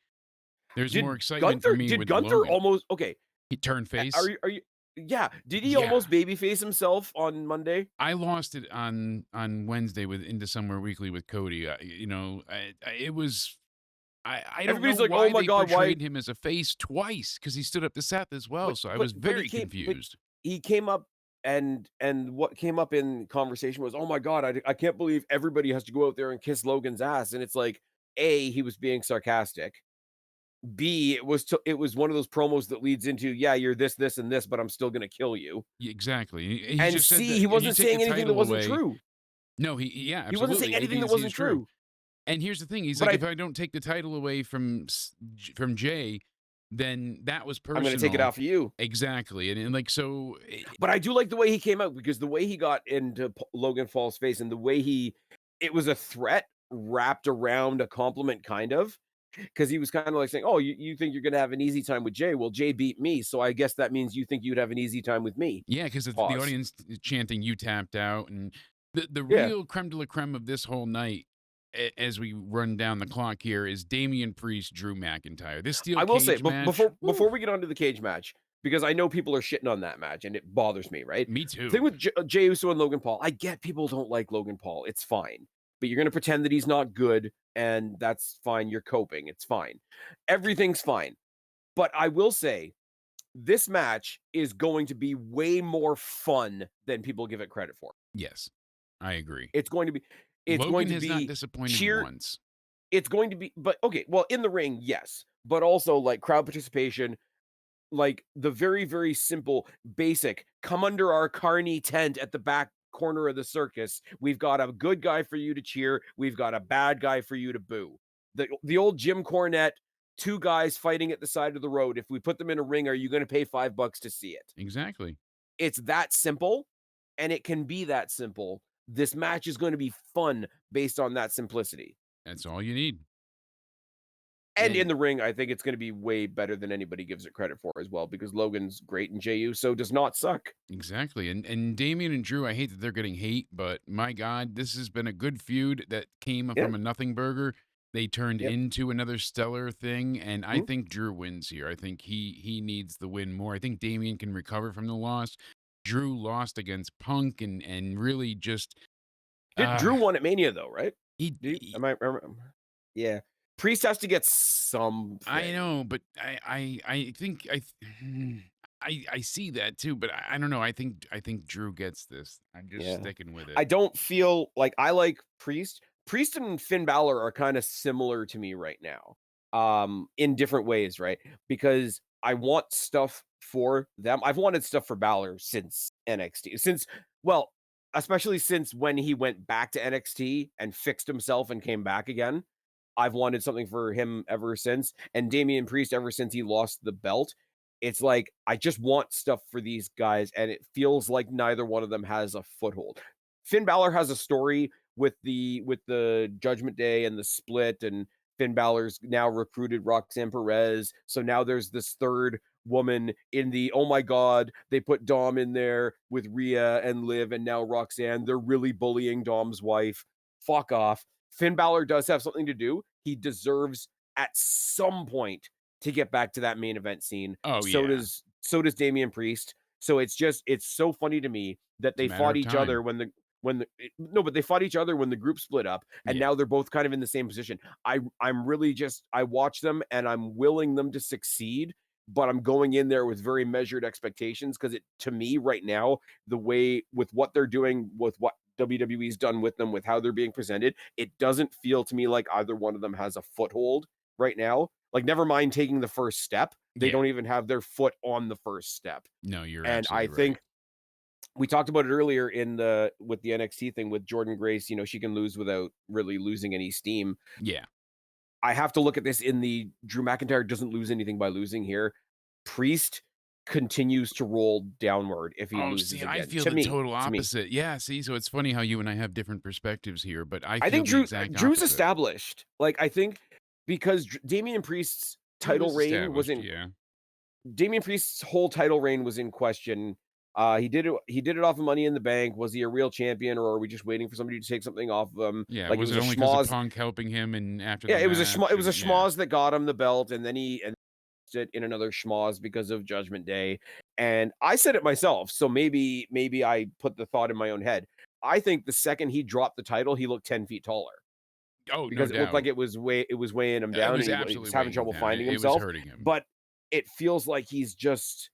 S2: There's more excitement for me
S1: Did
S2: with
S1: Gunther
S2: Logan.
S1: almost okay,
S2: He turned
S1: are
S2: face.
S1: you yeah, did he
S2: Yeah.
S1: almost babyface himself on Monday?
S2: I lost it on Wednesday with Into Somewhere Weekly with Cody. It was I don't know
S1: Everybody's like, "Oh
S2: why
S1: my
S2: they
S1: god, why?"
S2: portrayed him as a face twice because he stood up to Seth as well. So I was
S1: But
S2: very confused.
S1: he came up and what came up in conversation was, "Oh my god, I can't believe everybody has to go out there and kiss Logan's ass." And it's like, A, he was being sarcastic. B, it was one of those promos that leads into, "Yeah, you're this, this, and this, but I'm still gonna kill you."
S2: Exactly. He
S1: And
S2: just said
S1: C,
S2: that
S1: he
S2: if you
S1: wasn't
S2: take the
S1: saying anything that
S2: title
S1: wasn't
S2: away.
S1: true.
S2: No, yeah,
S1: He wasn't saying
S2: absolutely.
S1: anything that
S2: He
S1: wasn't
S2: is true.
S1: true.
S2: And here's the thing. He's
S1: But
S2: like, if I don't take the title away from Jay, then that was
S1: I'm gonna take it
S2: personal.
S1: out for you.
S2: Exactly. And like so.
S1: But I do like the way he came out because the way he got into Logan Paul's face and the way it was a threat wrapped around a compliment, kind of. Because he was kind of like saying, "Oh, you think you're gonna have an easy time with Jay? Well, Jay beat me, so I guess that means you think you'd have an easy time with me."
S2: Yeah, because the
S1: Pause.
S2: audience chanting "You tapped out," and the
S1: Yeah,
S2: real creme de la creme of this whole night, as we run down the clock here, is Damian Priest, Drew McIntyre. This steel
S1: I will say
S2: cage match. Woo,
S1: before we get onto the cage match, because I know people are shitting on that match and it bothers me, right?
S2: me
S1: The thing
S2: too.
S1: with Jey Uso and Logan Paul, I get people don't like Logan Paul. It's fine, but you're gonna pretend that he's not good, and that's fine. You're coping. It's fine. Everything's fine. But I will say this match is going to be way more fun than people give it credit for.
S2: Yes, I agree.
S1: It's going to be it's going
S2: Logan
S1: to
S2: has not
S1: be
S2: disappointed
S1: sheer
S2: once.
S1: it's going to be but okay, well, in the ring, yes, but also, like, crowd participation, like, the very, very simple, basic, "Come under our carny tent at the back corner of the circus. We've got a good guy for you to cheer. We've got a bad guy for you to boo." The old Jim Cornette, 2 guys fighting at the side of the road. If we put them in a ring, are you gonna pay $5 to see it?
S2: Exactly.
S1: It's that simple, and it can be that simple. This match is gonna be fun based on that simplicity.
S2: That's all you need.
S1: And in
S2: And
S1: the ring, I think it's gonna be way better than anybody gives it credit for as well, because Logan's great and Jey Uso does not suck.
S2: exactly. And Damian and Drew, I hate that they're getting hate, but my God, this has been a good feud that came
S1: Yeah,
S2: from a nothing burger. They turned
S1: yep,
S2: into another stellar thing, and I
S1: mhm.
S2: think Drew wins here. I think he needs the win more. I think Damian can recover from the loss. Drew lost against Punk and really just
S1: Did
S2: uh
S1: Drew won at Mania though, right? Did he
S2: he
S1: am yeah. Priest has to get
S2: I
S1: something.
S2: know, but I think I see that too, but I don't know. I think Drew gets this. I'm just
S1: Yeah.
S2: sticking with it.
S1: I don't feel like I like Priest. Priest and Finn Balor are kinda similar to me right now, in different ways, right? Because I want stuff for them. I've wanted stuff for Balor since NXT, since well, especially since when he went back to NXT and fixed himself and came back again. I've wanted something for him ever since, and Damian Priest ever since he lost the belt. It's like, I just want stuff for these guys, and it feels like neither one of them has a foothold. Finn Balor has a story with the Judgment Day and the split, and Finn Balor's now recruited Roxanne Perez. So now there's this third woman in the, oh my god, they put Dom in there with Rhea and Liv, and now Roxanne. They're really bullying Dom's wife. Fuck off. Finn Balor does have something to do. He deserves at some point to get back to that main event scene.
S2: Oh,
S1: So
S2: yeah.
S1: does Damian Priest. So it's so funny to me that
S2: It's a
S1: they
S2: matter
S1: fought
S2: of
S1: each other
S2: time.
S1: no, but they fought each other when the group split up, and
S2: Yeah.
S1: now they're both kind of in the same position. I'm really just, I watch them and I'm willing them to succeed, but I'm going in there with very measured expectations because it, to me right now, the way with what they're doing, with what WWE's done with them, with how they're being presented, it doesn't feel to me like either one of them has a foothold right now. Like, never mind taking the first step, they
S2: Yeah.
S1: don't even have their foot on the first step.
S2: No, you're
S1: And I
S2: absolutely right.
S1: think we talked about it earlier in the with the NXT thing with Jordan Grace, she can lose without really losing any steam.
S2: Yeah.
S1: I have to look at this in the Drew McIntyre doesn't lose anything by losing here. Priest continues to roll downward if he
S2: Oh,
S1: loses
S2: see, I
S1: again.
S2: feel
S1: To
S2: the
S1: me,
S2: total
S1: to me.
S2: opposite. Yeah, see, so it's funny how you and I have different perspectives here, but I
S1: I
S2: feel
S1: think
S2: the
S1: Drew
S2: exact
S1: Drew's
S2: opposite.
S1: established. Like, I think because Damian Priest's
S2: Drew
S1: title
S2: is
S1: reign was
S2: established,
S1: in
S2: yeah.
S1: Damian Priest's whole title reign was in question. He did it off of Money in the Bank. Was he a real champion, or are we just waiting for somebody to take something off of him?
S2: Yeah,
S1: Like, it
S2: was
S1: was
S2: it
S1: a
S2: only because of
S1: schmoz.
S2: Punk helping him and after
S1: Yeah,
S2: the
S1: it
S2: match
S1: was a
S2: and yeah.
S1: schmoz that got him the belt, and then he it in another schmoz because of Judgment Day. And I said it myself, so maybe I put the thought in my own head. I think the second he dropped the title, he looked 10 feet taller
S2: Oh, no
S1: because it looked like
S2: doubt.
S1: it was weighing him
S2: It
S1: down,
S2: was
S1: and he
S2: absolutely
S1: was having
S2: weighing him
S1: trouble
S2: down.
S1: finding
S2: It was
S1: himself.
S2: hurting him.
S1: But it feels like he's just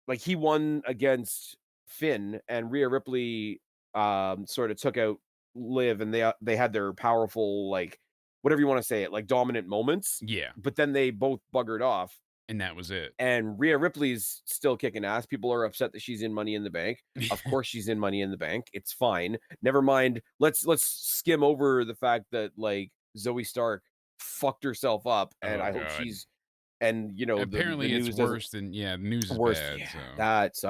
S1: like, he won against Finn, and Rhea Ripley sort of took out Liv, and they had their powerful, like, whatever you want to say it, like, dominant moments,
S2: Yeah,
S1: but then they both buggered off.
S2: and that was it.
S1: And Rhea Ripley's still kicking ass. People are upset that she's in Money in the Bank. Of course she's in Money in the Bank. It's fine. Never mind. Let's skim over the fact that, like, Zoe Stark fucked herself up, and
S2: Oh
S1: I hope
S2: god.
S1: she's, and the
S2: Apparently it's
S1: news doesn't.
S2: worse than yeah, the news is
S1: Worst,
S2: bad,
S1: yeah,
S2: so
S1: that's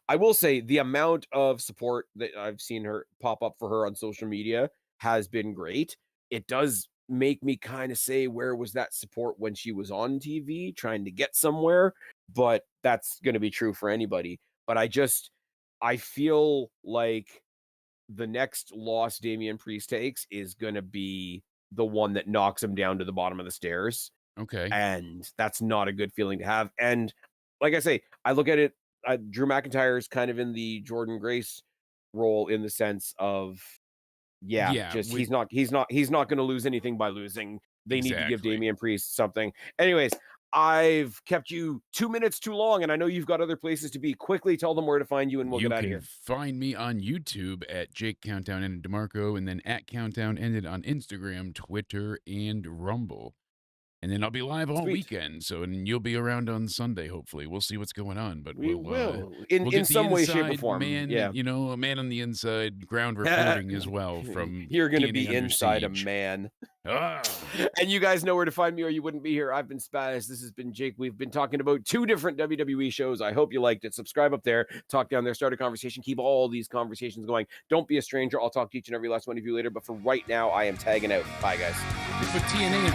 S1: I will say the amount of support that I've seen her pop up for her on social media has been great. It does make me kinda say, where was that support when she was on TV trying to get somewhere? But that's gonna be true for anybody. But I feel like the next loss Damian Priest takes is gonna be the one that knocks him down to the bottom of the stairs,
S2: okay.
S1: and that's not a good feeling to have. And like I say, I look at it, Drew McIntyre is kind of in the Jordan Grace role, in the sense of, yeah,
S2: Yeah,
S1: just
S2: with
S1: he's not going to lose anything by losing. They need to give
S2: exactly.
S1: Damian Priest something. Anyways, I've kept you 2 minutes too long, and I know you've got other places to be. Quickly tell them where to find you, and we'll
S2: You
S1: get out of
S2: can
S1: here.
S2: find me on YouTube at Jake Countdown Ended DeMarco, and then at Countdown Ended on Instagram, Twitter, and Rumble. And then I'll be live all
S1: Sweet.
S2: weekend, so and you'll be around on Sunday, hopefully. We'll see what's going on, but
S1: We will in
S2: we'll
S1: in
S2: get the
S1: some way, shape, or
S2: inside
S1: form.
S2: man,
S1: Yeah.
S2: a man on the inside ground reporting as well from
S1: You're going to
S2: TNA
S1: be
S2: Under
S1: inside a
S2: Siege.
S1: man.
S2: Ah,
S1: And you guys know where to find me, or you wouldn't be here. I've been Spaz. This has been Jake. We've been talking about two different WWE shows. I hope you liked it. Subscribe up there, talk down there, start a conversation, keep all these conversations going. Don't be a stranger. I'll talk to each and every last one of you later. But for right now, I am tagging out. Bye, guys.
S2: they put TNA in